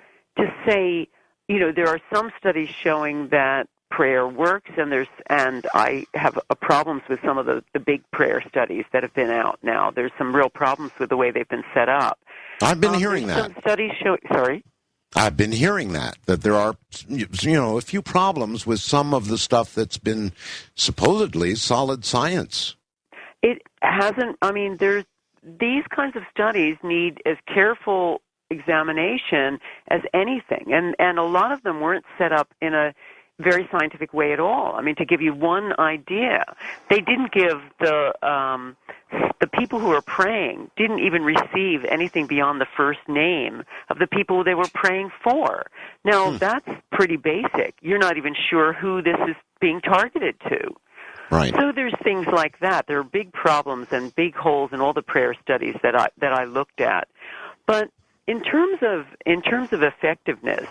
say, there are some studies showing that prayer works, and I have problems with some of the big prayer studies that have been out now. There's some real problems with the way they've been set up. I've been hearing that. Some studies show. Sorry. I've been hearing that there are, a few problems with some of the stuff that's been supposedly solid science. It hasn't. I mean, these kinds of studies need as careful examination as anything, and a lot of them weren't set up in a very scientific way at all. I mean, to give you one idea, they didn't give the people who were praying didn't even receive anything beyond the first name of the people they were praying for. Now, that's pretty basic. You're not even sure who this is being targeted to. Right. So there's things like that. There are big problems and big holes in all the prayer studies that I looked at. But in terms of effectiveness,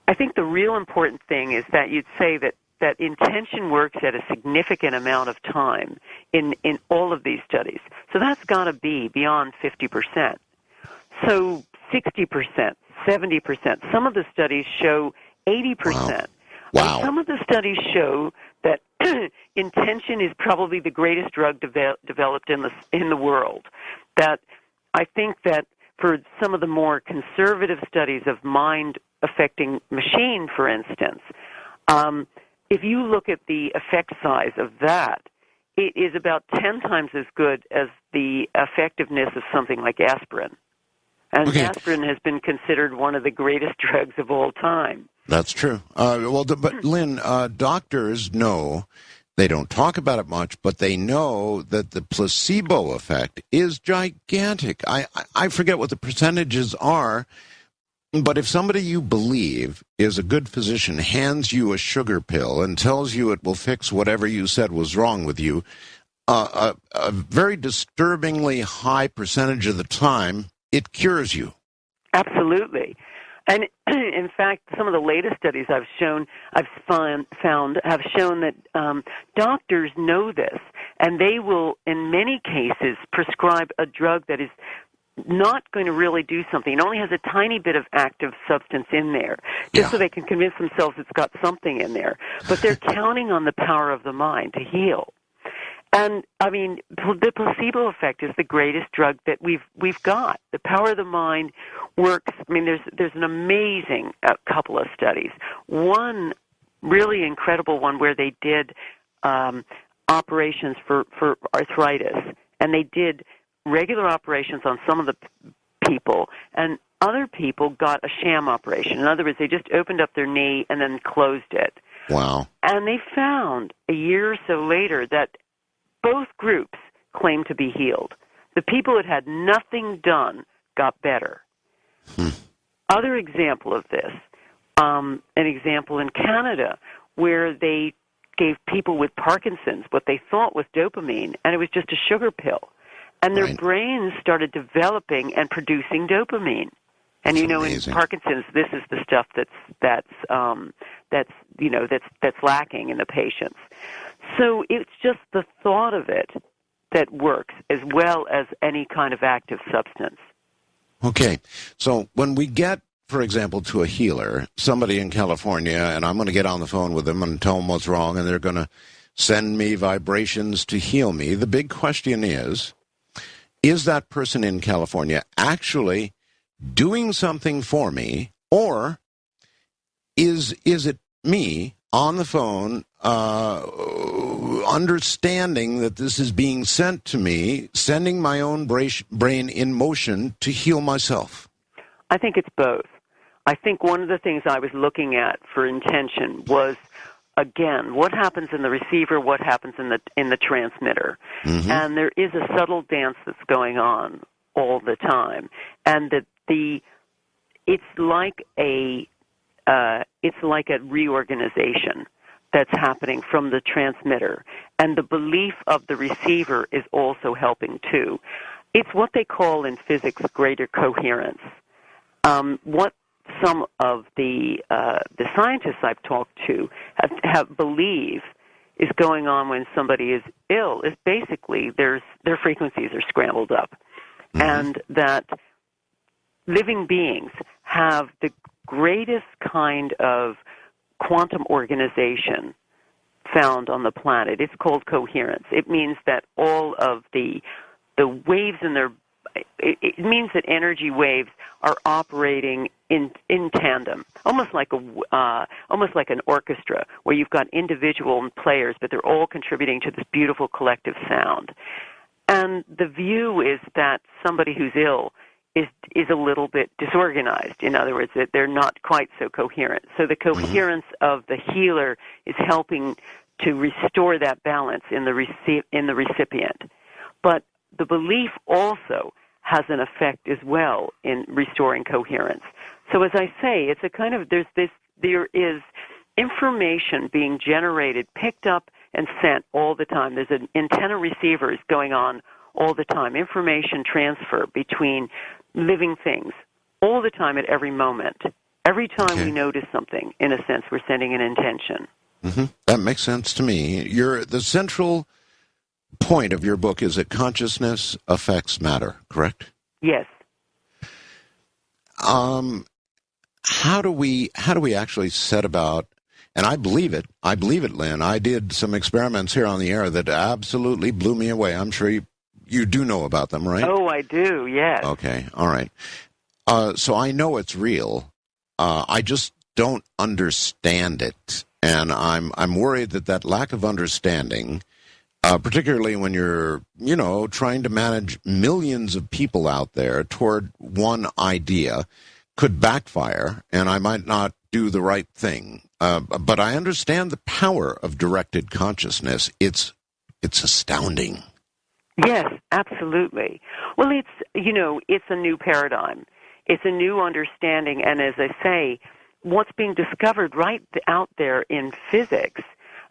I think the real important thing is that you'd say that intention works at a significant amount of time in all of these studies. So that's got to be beyond 50%. So 60%, 70%. Some of the studies show 80%. Wow. And some of the studies show that intention is probably the greatest drug developed in the world. That I think that for some of the more conservative studies of mind affecting machine, for instance, if you look at the effect size of that, it is about 10 times as good as the effectiveness of something like aspirin. And aspirin has been considered one of the greatest drugs of all time. That's true. But Lynn, doctors know, they don't talk about it much, but they know that the placebo effect is gigantic. I forget what the percentages are, but if somebody you believe is a good physician hands you a sugar pill and tells you it will fix whatever you said was wrong with you, a very disturbingly high percentage of the time, it cures you. Absolutely. And in fact, some of the latest studies I've found have shown that doctors know this, and they will, in many cases, prescribe a drug that is not going to really do something. It only has a tiny bit of active substance in there, just so they can convince themselves it's got something in there. But they're counting on the power of the mind to heal. And I mean, the placebo effect is the greatest drug that we've got. The power of the mind works. I mean, there's an amazing couple of studies. One really incredible one where they did operations for arthritis, and they did regular operations on some of the people, and other people got a sham operation. In other words, they just opened up their knee and then closed it. Wow. And they found a year or so later that both groups claimed to be healed. The people that had nothing done got better. Other example of this, an example in Canada where they gave people with Parkinson's what they thought was dopamine, and it was just a sugar pill. And their brains started developing and producing dopamine. And That's you know, amazing. In Parkinson's, this is the stuff that's lacking in the patients. So it's just the thought of it that works, as well as any kind of active substance. Okay, so when we get, for example, to a healer, somebody in California, and I'm going to get on the phone with them and tell them what's wrong, and they're going to send me vibrations to heal me. The big question is that person in California actually doing something for me, or is it me on the phone understanding that this is being sent to me, sending my own brain in motion to heal myself? I think it's both. I think one of the things I was looking at for intention was, again, what happens in the receiver, what happens in the transmitter. Mm-hmm. And there is a subtle dance that's going on all the time. And that it's like a reorganization that's happening from the transmitter, and the belief of the receiver is also helping too. It's what they call in physics greater coherence. What some of the scientists I've talked to have believe is going on when somebody is ill is basically their frequencies are scrambled up, and that living beings have the greatest kind of quantum organization found on the planet. It's called coherence. It means that all of the waves in their it means that energy waves are operating in tandem, almost like an orchestra, where you've got individual players, but they're all contributing to this beautiful collective sound. And the view is that somebody who's ill is a little bit disorganized. In other words, that they're not quite so coherent. So the coherence of the healer is helping to restore that balance in the recipient. But the belief also has an effect as well in restoring coherence. So as I say, it's a kind of, there is information being generated, picked up and sent all the time. There's an antenna receivers going on all the time, information transfer between living things all the time at every moment. Every time we notice something, in a sense, we're sending an intention. Mm-hmm. That makes sense to me. The central point of your book is that consciousness affects matter, correct? Yes. How do we actually set about, and I believe it, Lynn. I did some experiments here on the air that absolutely blew me away. I'm sure you do know about them, right? Oh, I do, yes. Okay, all right. So I know it's real. I just don't understand it. And I'm worried that lack of understanding, particularly when you're, trying to manage millions of people out there toward one idea, could backfire, and I might not do the right thing. But I understand the power of directed consciousness. It's astounding. Yes, absolutely. Well, it's a new paradigm. It's a new understanding, and as I say, what's being discovered right out there in physics,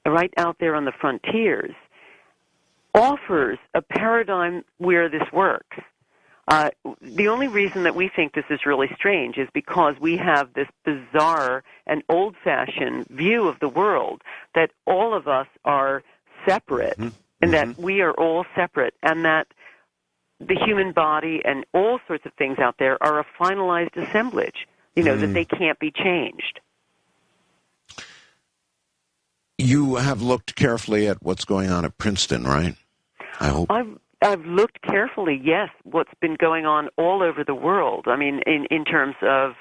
right out there on the frontiers, offers a paradigm where this works. The only reason that we think this is really strange is because we have this bizarre and old-fashioned view of the world that all of us are separate, and that we are all separate, and that the human body and all sorts of things out there are a finalized assemblage, that they can't be changed. You have looked carefully at what's going on at Princeton, right? I hope. I've looked carefully, yes, what's been going on all over the world. I mean, in terms of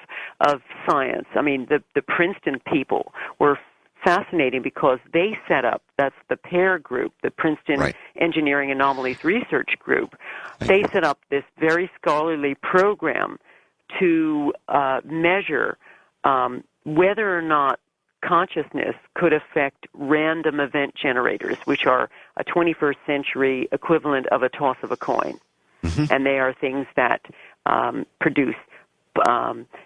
science. I mean, the Princeton people were fascinating because they set up, that's the PAIR group, the Princeton Engineering Anomalies Research Group. They set up this very scholarly program to measure whether or not consciousness could affect random event generators, which are a 21st century equivalent of a toss of a coin. And they are things that produce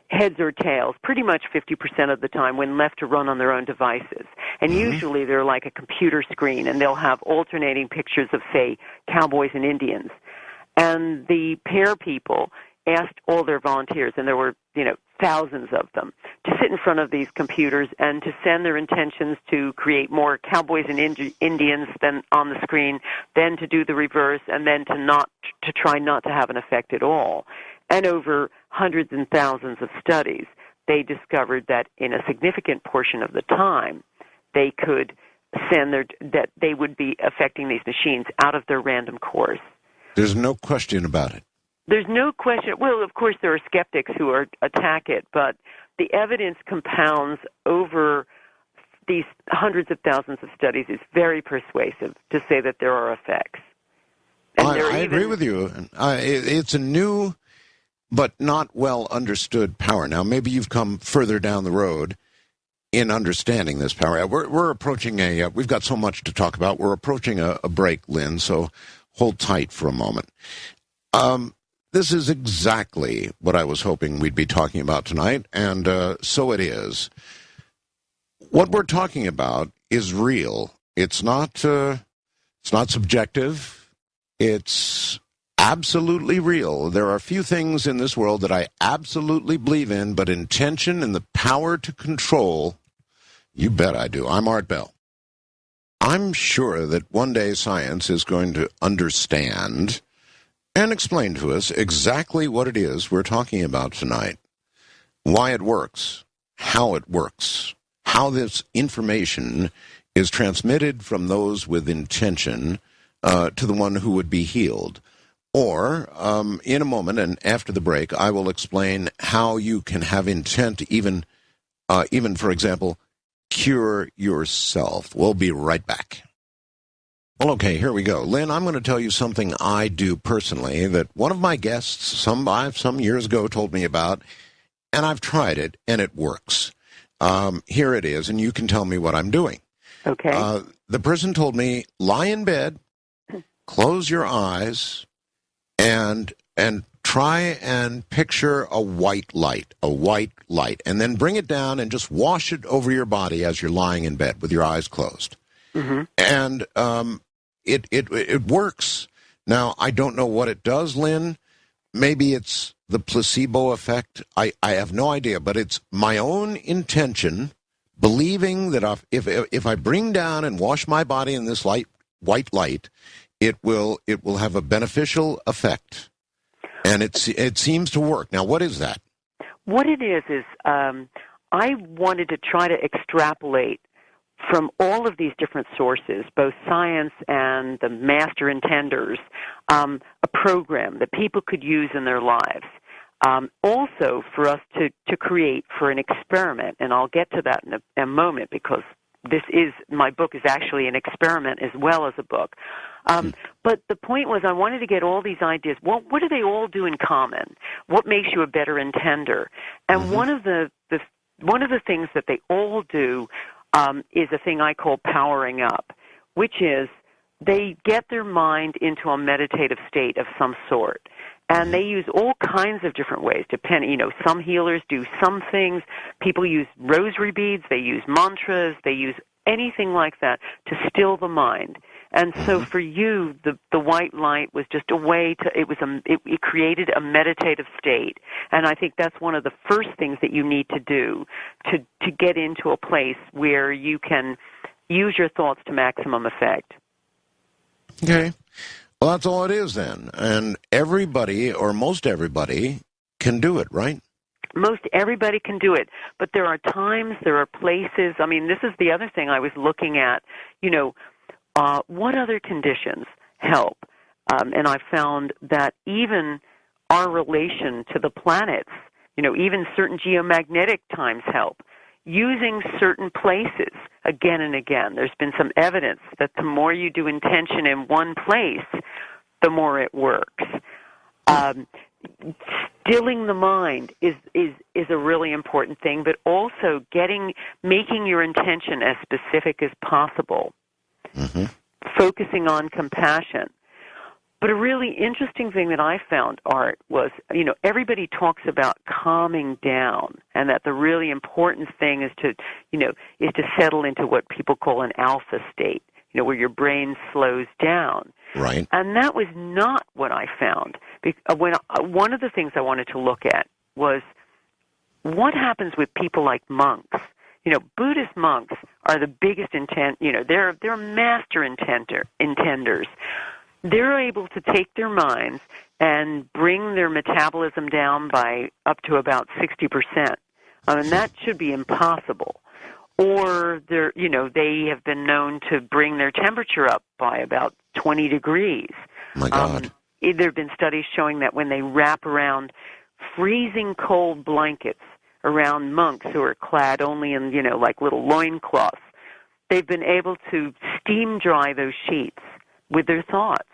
heads or tails pretty much 50% of the time when left to run on their own devices. And usually they're like a computer screen, and they'll have alternating pictures of, say, cowboys and Indians. And the PAIR people asked all their volunteers, and there were, thousands of them, to sit in front of these computers and to send their intentions to create more cowboys and Indians than on the screen, then to do the reverse, and then to try not to have an effect at all. And over hundreds and thousands of studies, they discovered that in a significant portion of the time, they could that they would be affecting these machines out of their random course. There's no question about it. There's no question. Well, of course, there are skeptics who attack it, but the evidence compounds over these hundreds of thousands of studies is very persuasive to say that there are effects. And I agree with you. It's a new but not well understood power. Now, maybe you've come further down the road in understanding this power. We're approaching we've got so much to talk about. We're approaching a break, Lynn, so hold tight for a moment. This is exactly what I was hoping we'd be talking about tonight, and so it is. What we're talking about is real. It's not subjective. It's absolutely real. There are a few things in this world that I absolutely believe in, but intention and the power to control, you bet I do. I'm Art Bell. I'm sure that one day science is going to understand and explain to us exactly what it is we're talking about tonight, why it works, how how this information is transmitted from those with intention to the one who would be healed. Or, in a moment and after the break, I will explain how you can have intent even, for example, cure yourself. We'll be right back. Well, okay, here we go. Lynn, I'm going to tell you something I do personally that one of my guests some years ago told me about, and I've tried it, and it works. Here it is, and you can tell me what I'm doing. Okay. The person told me, lie in bed, close your eyes, and try and picture a white light, and then bring it down and just wash it over your body as you're lying in bed with your eyes closed. Mm-hmm. And it works. Now, I don't know what it does, Lynn. Maybe it's the placebo effect. I have no idea, but it's my own intention, believing that if I bring down and wash my body in this white light, it will have a beneficial effect, and it seems to work. Now, what is that? What it is I wanted to try to extrapolate from all of these different sources, both science and the master intenders, a program that people could use in their lives. Also, for us to create for an experiment, and I'll get to that in a moment because my book is actually an experiment as well as a book. But the point was I wanted to get all these ideas. Well, what do they all do in common? What makes you a better intender? And one of the things that they all do is a thing I call powering up, which is they get their mind into a meditative state of some sort. And they use all kinds of different ways. Some healers do some things. People use rosary beads. They use mantras. They use anything like that to still the mind. And so for you, the white light was just a way it created a meditative state. And I think that's one of the first things that you need to do to get into a place where you can use your thoughts to maximum effect. Okay. Well, that's all it is then. And everybody, or most everybody, can do it, right? Most everybody can do it. But there are times, there are places. I mean, this is the other thing I was looking at. What other conditions help? And I found that even our relation to the planets, even certain geomagnetic times help. Using certain places again and again. There's been some evidence that the more you do intention in one place, the more it works. Stilling the mind is a really important thing, but also making your intention as specific as possible. Mm-hmm. Focusing on compassion. But a really interesting thing that I found, Art, was, everybody talks about calming down, and that the really important thing is to settle into what people call an alpha state, where your brain slows down. Right. And that was not what I found. One of the things I wanted to look at was what happens with people like monks. Buddhist monks are the biggest they're master intenders. They're able to take their minds and bring their metabolism down by up to about 60%. And that should be impossible. Or they have been known to bring their temperature up by about 20 degrees. My God. There have been studies showing that when they wrap around freezing cold blankets around monks who are clad only in, like little loincloths, they've been able to steam dry those sheets with their thoughts.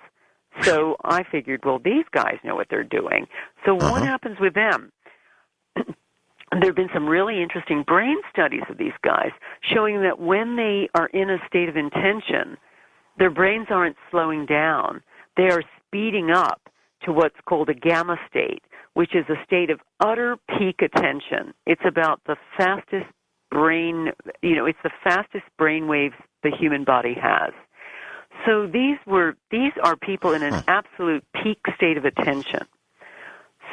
So I figured, well, these guys know what they're doing. So what happens with them? There have been some really interesting brain studies of these guys showing that when they are in a state of intention, their brains aren't slowing down. They are speeding up to what's called a gamma state, which is a state of utter peak attention. It's about the fastest brain, it's the fastest brain waves the human body has. So these are people in an absolute peak state of attention.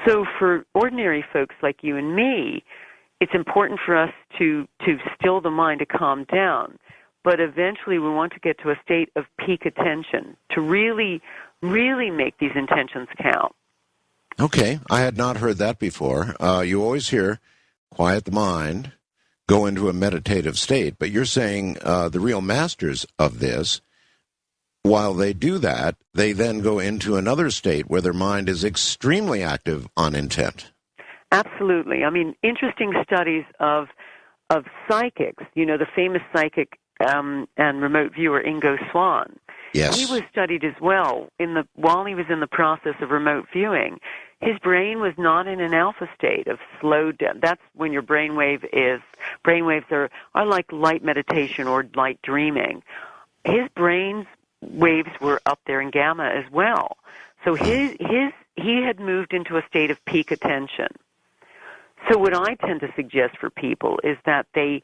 So for ordinary folks like you and me, it's important for us to still the mind, to calm down. But eventually we want to get to a state of peak attention to really, really make these intentions count. Okay, I had not heard that before. You always hear quiet the mind, go into a meditative state. But you're saying the real masters of this, while they do that, they then go into another state where their mind is extremely active on intent. Absolutely. I mean, interesting studies of psychics. You know, the famous psychic and remote viewer Ingo Swann. Yes. He was studied as well while he was in the process of remote viewing. His brain was not in an alpha state of slowed down. That's when your brainwaves are like light meditation or light dreaming. His brain's waves were up there in gamma as well. So he had moved into a state of peak attention. So what I tend to suggest for people is that they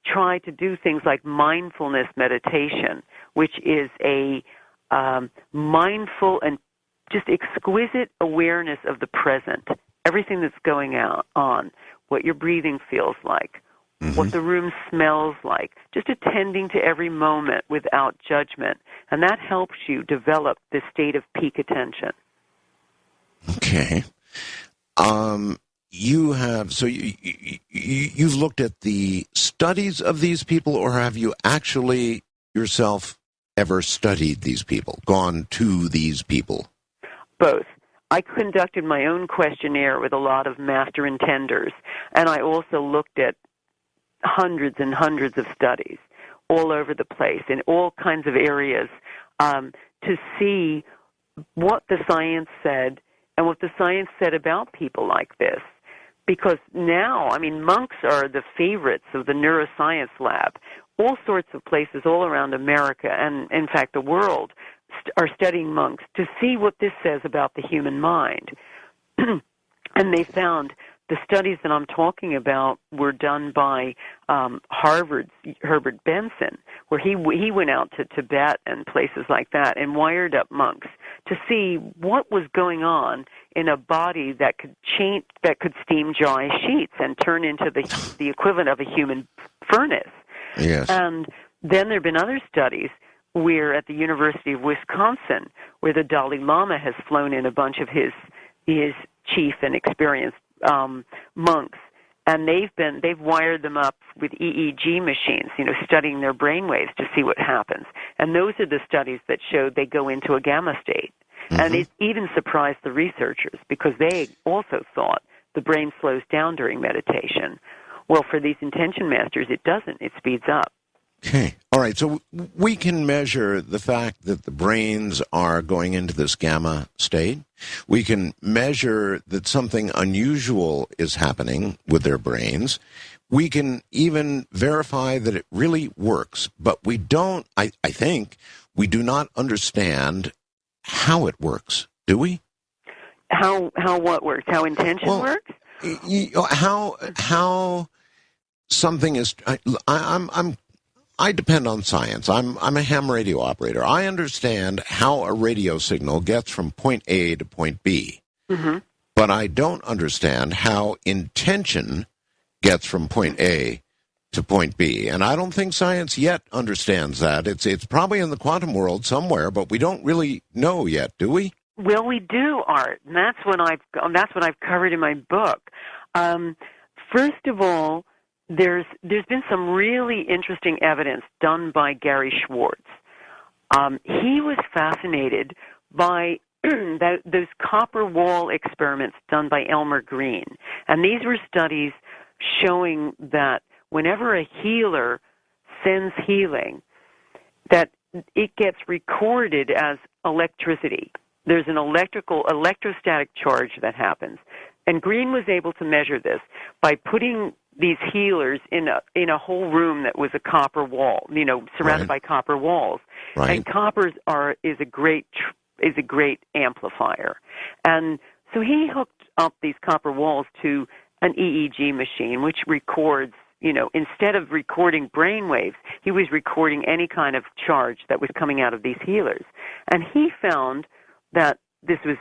try to do things like mindfulness meditation, which is a mindful and just exquisite awareness of the present, everything that's going on, what your breathing feels like, what the room smells like, just attending to every moment without judgment. And that helps you develop this state of peak attention. Okay. You've looked at the studies of these people, or have you actually yourself ever studied these people, gone to these people? Both. I conducted my own questionnaire with a lot of master intenders, and I also looked at hundreds and hundreds of studies all over the place in all kinds of areas to see what the science said and what the science said about people like this. Because now, I mean, monks are the favorites of the neuroscience lab. All sorts of places all around America and, in fact, the world are studying monks to see what this says about the human mind. And they found the studies that I'm talking about were done by Harvard's Herbert Benson, where he went out to Tibet and places like that and wired up monks to see what was going on in a body that could steam dry sheets and turn into the equivalent of a human furnace. Yes. And then there have been other studies where at the University of Wisconsin, where the Dalai Lama has flown in a bunch of his chief and experienced monks, and they've wired them up with EEG machines, studying their brainwaves to see what happens. And those are the studies that showed they go into a gamma state. And it even surprised the researchers because they also thought the brain slows down during meditation. Well, for these intention masters, it doesn't. It speeds up. Okay. All right. So we can measure the fact that the brains are going into this gamma state. We can measure that something unusual is happening with their brains. We can even verify that it really works. But we don't, I think, we do not understand how it works, do we? How what works? How intention works? How something is. I depend on science. I'm a ham radio operator. I understand how a radio signal gets from point A to point B, but I don't understand how intention gets from point A to point B. And I don't think science yet understands that. It's probably in the quantum world somewhere, but we don't really know yet, do we? Well, we do, Art, and that's what I've covered in my book. First of all, there's been some really interesting evidence done by Gary Schwartz. He was fascinated by those copper wall experiments done by Elmer Green, and these were studies showing that whenever a healer sends healing, that it gets recorded as electricity. There's an electrostatic charge that happens. And Green was able to measure this by putting these healers in a whole room that was a copper wall, surrounded by copper walls. Right. And copper is a great amplifier. And so he hooked up these copper walls to an EEG machine, which records, instead of recording brain waves, he was recording any kind of charge that was coming out of these healers. And he found that this was,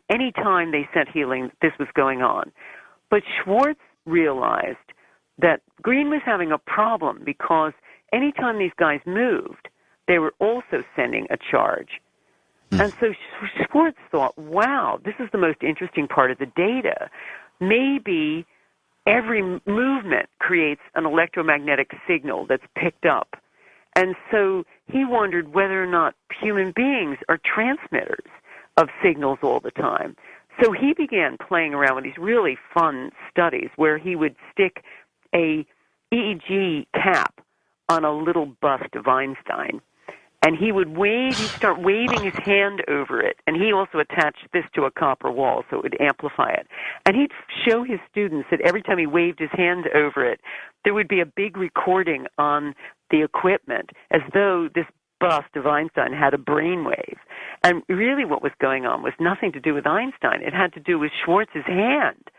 any time they sent healing, this was going on. But Schwartz realized that Green was having a problem because any time these guys moved, they were also sending a charge. And so Schwartz thought, wow, this is the most interesting part of the data. Maybe every movement creates an electromagnetic signal that's picked up. And so he wondered whether or not human beings are transmitters of signals all the time. So he began playing around with these really fun studies where he would stick a EEG cap on a little bust of Einstein, and he'd start waving his hand over it, and he also attached this to a copper wall so it would amplify it. And he'd show his students that every time he waved his hand over it, there would be a big recording on the equipment as though this bust of Einstein had a brainwave. And really what was going on was nothing to do with Einstein. It had to do with Schwartz's hand.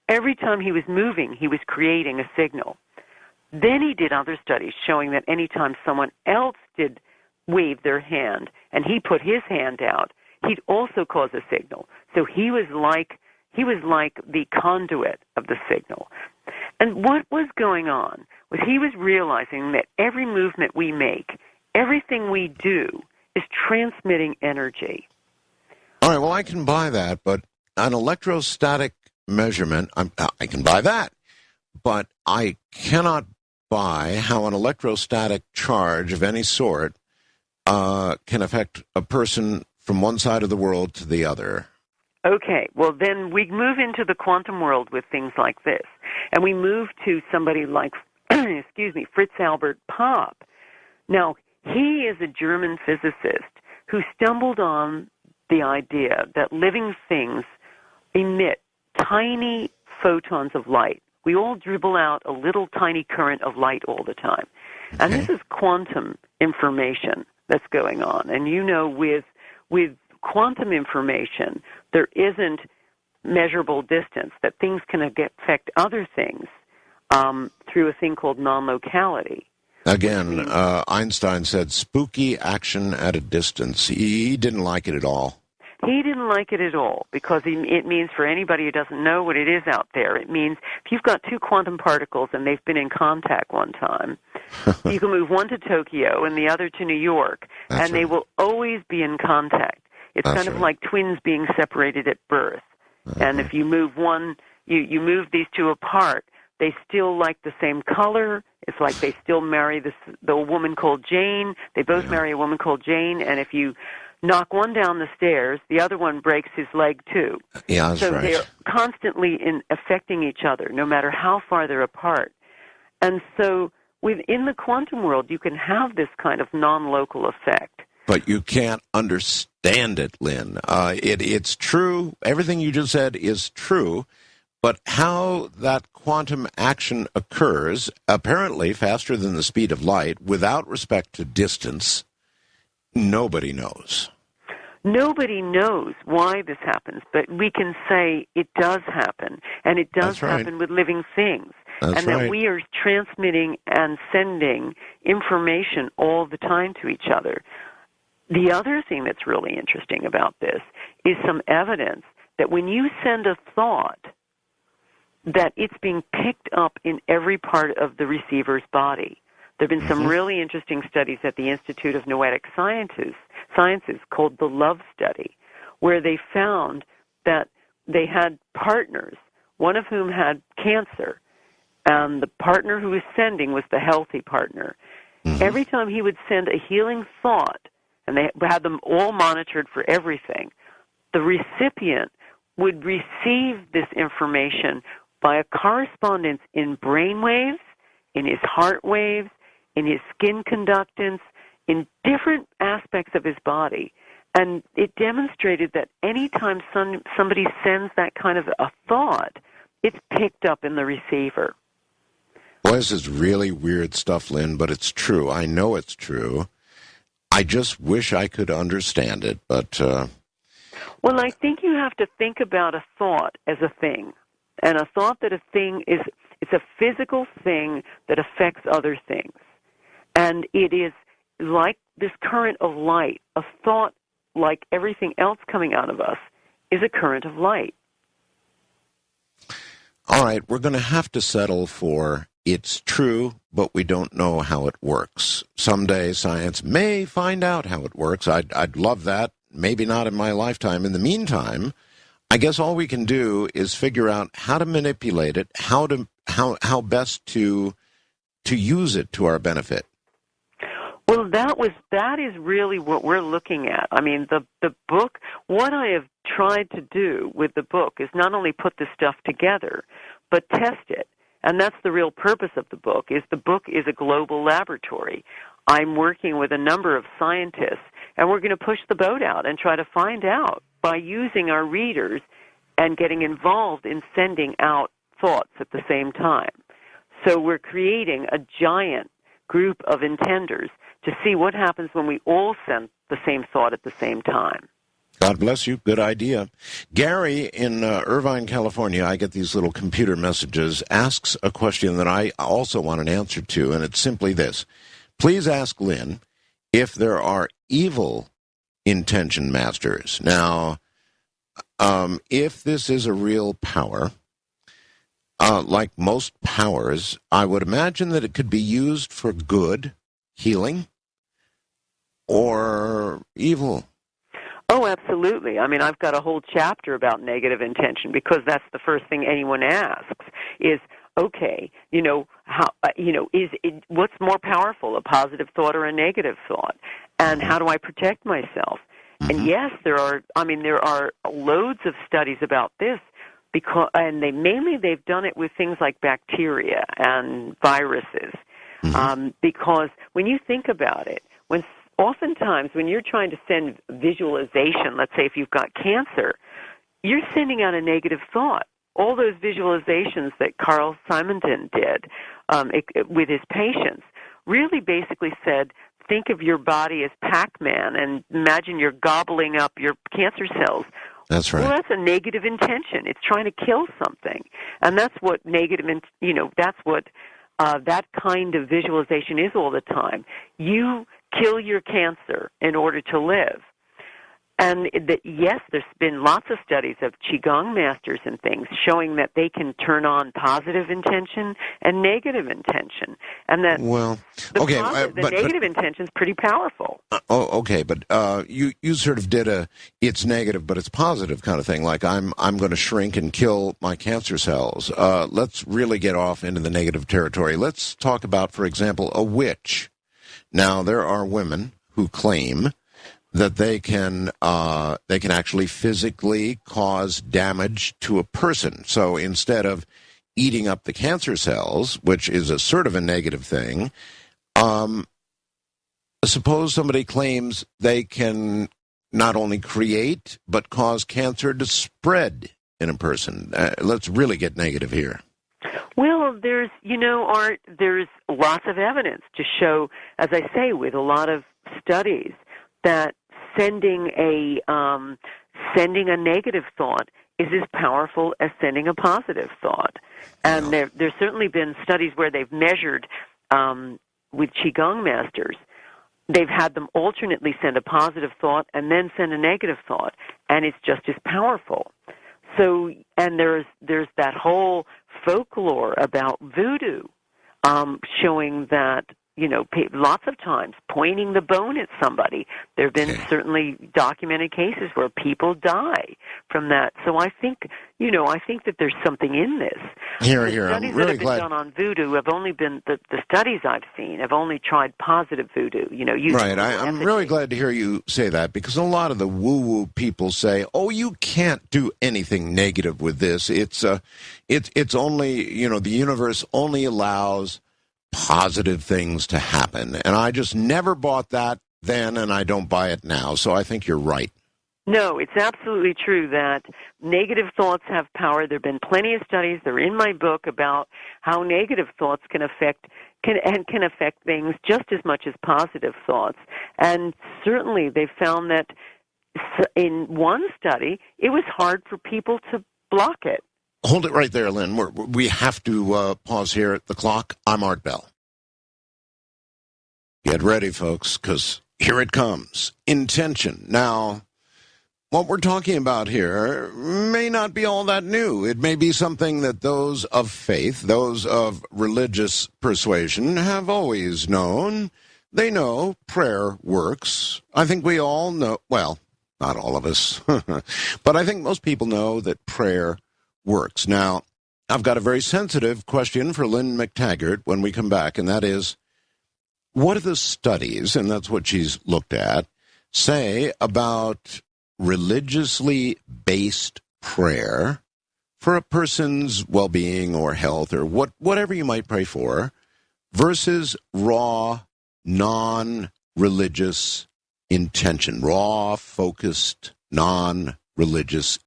Every time he was moving, he was creating a signal. Then he did other studies showing that any time someone else did wave their hand and he put his hand out, he'd also cause a signal. So he was like the conduit of the signal. And what was going on was he was realizing that every movement we make, everything we do, is transmitting energy. All right, well, I can buy that, but an electrostatic measurement, I can buy that, but I cannot buy how an electrostatic charge of any sort can affect a person from one side of the world to the other. Okay, well then we move into the quantum world with things like this, and we move to somebody like, Fritz Albert Popp. Now, he is a German physicist who stumbled on the idea that living things emit tiny photons of light. We all dribble out a little tiny current of light all the time. And this is quantum information that's going on. And you know, with quantum information, there isn't measurable distance, that things can affect other things through a thing called non-locality. Again, Einstein said spooky action at a distance. He didn't like it at all. He didn't like it at all because it means, for anybody who doesn't know what it is out there, it means if you've got two quantum particles and they've been in contact one time, you can move one to Tokyo and the other to New York, and they will always be in contact. It's kind of like twins being separated at birth. And if you move one, you move these two apart, they still like the same color. It's like they still marry the woman called Jane. They both marry a woman called Jane, and if you knock one down the stairs, the other one breaks his leg too. Yeah, that's so right. They're constantly affecting each other, no matter how far they're apart. And so within the quantum world, you can have this kind of non-local effect. But you can't understand it, Lynn. It's true. Everything you just said is true. But how that quantum action occurs, apparently faster than the speed of light, without respect to distance, nobody knows. Nobody knows why this happens, but we can say it does happen, and it does happen with living things, and that we are transmitting and sending information all the time to each other. The other thing that's really interesting about this is some evidence that when you send a thought, that it's being picked up in every part of the receiver's body. There have been some really interesting studies at the Institute of Noetic Sciences called the Love Study, where they found that they had partners, one of whom had cancer, and the partner who was sending was the healthy partner. Every time he would send a healing thought, and they had them all monitored for everything, the recipient would receive this information by a correspondence in brain waves, in his heart waves, in his skin conductance, in different aspects of his body. And it demonstrated that any time somebody sends that kind of a thought, it's picked up in the receiver. Well, this is really weird stuff, Lynn, but it's true. I know it's true. I just wish I could understand it, but... Well, I think you have to think about a thought as a thing. And a thought that a thing is, it's a physical thing that affects other things. And it is like this current of light. A thought, like everything else coming out of us, is a current of light. All right, we're going to have to settle for it's true, but we don't know how it works. Someday science may find out how it works. I'd love that. Maybe not in my lifetime. In the meantime, I guess all we can do is figure out how to manipulate it, how best to use it to our benefit. Well, that is really what we're looking at. I mean, the book, what I have tried to do with the book is not only put this stuff together, but test it. And that's the real purpose of the book is a global laboratory. I'm working with a number of scientists, and we're going to push the boat out and try to find out by using our readers and getting involved in sending out thoughts at the same time. So we're creating a giant group of intenders to see what happens when we all send the same thought at the same time. God bless you. Good idea. Gary in Irvine, California, I get these little computer messages, asks a question that I also want an answer to, and it's simply this. Please ask Lynn if there are evil intention masters. Now, if this is a real power, like most powers, I would imagine that it could be used for good, healing, or evil. Oh, absolutely. I mean, I've got a whole chapter about negative intention because that's the first thing anyone asks is, okay, what's more powerful, a positive thought or a negative thought? And how do I protect myself? Mm-hmm. And yes, there are loads of studies about this they've done it with things like bacteria and viruses. Mm-hmm. Because when you think about it, oftentimes when you're trying to send visualization, let's say if you've got cancer, you're sending out a negative thought. All those visualizations that Carl Simonton did with his patients really basically said, think of your body as Pac-Man and imagine you're gobbling up your cancer cells. That's right. Well, that's a negative intention. It's trying to kill something. And that's what that's what that kind of visualization is all the time. You kill your cancer in order to live. And yes, there's been lots of studies of Qigong masters and things showing that they can turn on positive intention and negative intention. And that the negative intention is pretty powerful. Okay, but you sort of did it's negative but it's positive kind of thing, like I'm going to shrink and kill my cancer cells. Let's really get off into the negative territory. Let's talk about, for example, a witch. Now, there are women who claim that they can actually physically cause damage to a person. So instead of eating up the cancer cells, which is a sort of a negative thing, suppose somebody claims they can not only create but cause cancer to spread in a person. Let's really get negative here. Well, there's lots of evidence to show, as I say, with a lot of studies, that sending a negative thought is as powerful as sending a positive thought. And there's certainly been studies where they've measured with Qigong masters. They've had them alternately send a positive thought and then send a negative thought, and it's just as powerful. So, and there's that whole folklore about voodoo, showing that, lots of times pointing the bone at somebody. There have been certainly documented cases where people die from that. So I think that there's something in this. Here. Studies I'm really that have been glad. done on voodoo have only been the studies I've seen have only tried positive voodoo. Right. I'm really glad to hear you say that, because a lot of the woo-woo people say, "Oh, you can't do anything negative with this. It's only the universe only allows positive things to happen." And I just never bought that then, and I don't buy it now. So I think you're right. No, it's absolutely true that negative thoughts have power. There have been plenty of studies, they're in my book, about how negative thoughts can affect things just as much as positive thoughts. And certainly they found that in one study, it was hard for people to block it. Hold it right there, Lynn. We have to pause here at the clock. I'm Art Bell. Get ready, folks, because here it comes. Intention. Now, what we're talking about here may not be all that new. It may be something that those of faith, those of religious persuasion, have always known. They know prayer works. I think we all know, well, not all of us. But I think most people know that prayer works. Now, I've got a very sensitive question for Lynn McTaggart when we come back, and that is, what do the studies, and that's what she's looked at, say about religiously based prayer for a person's well-being or health or whatever you might pray for versus raw, non-religious intention, raw, focused, non-religious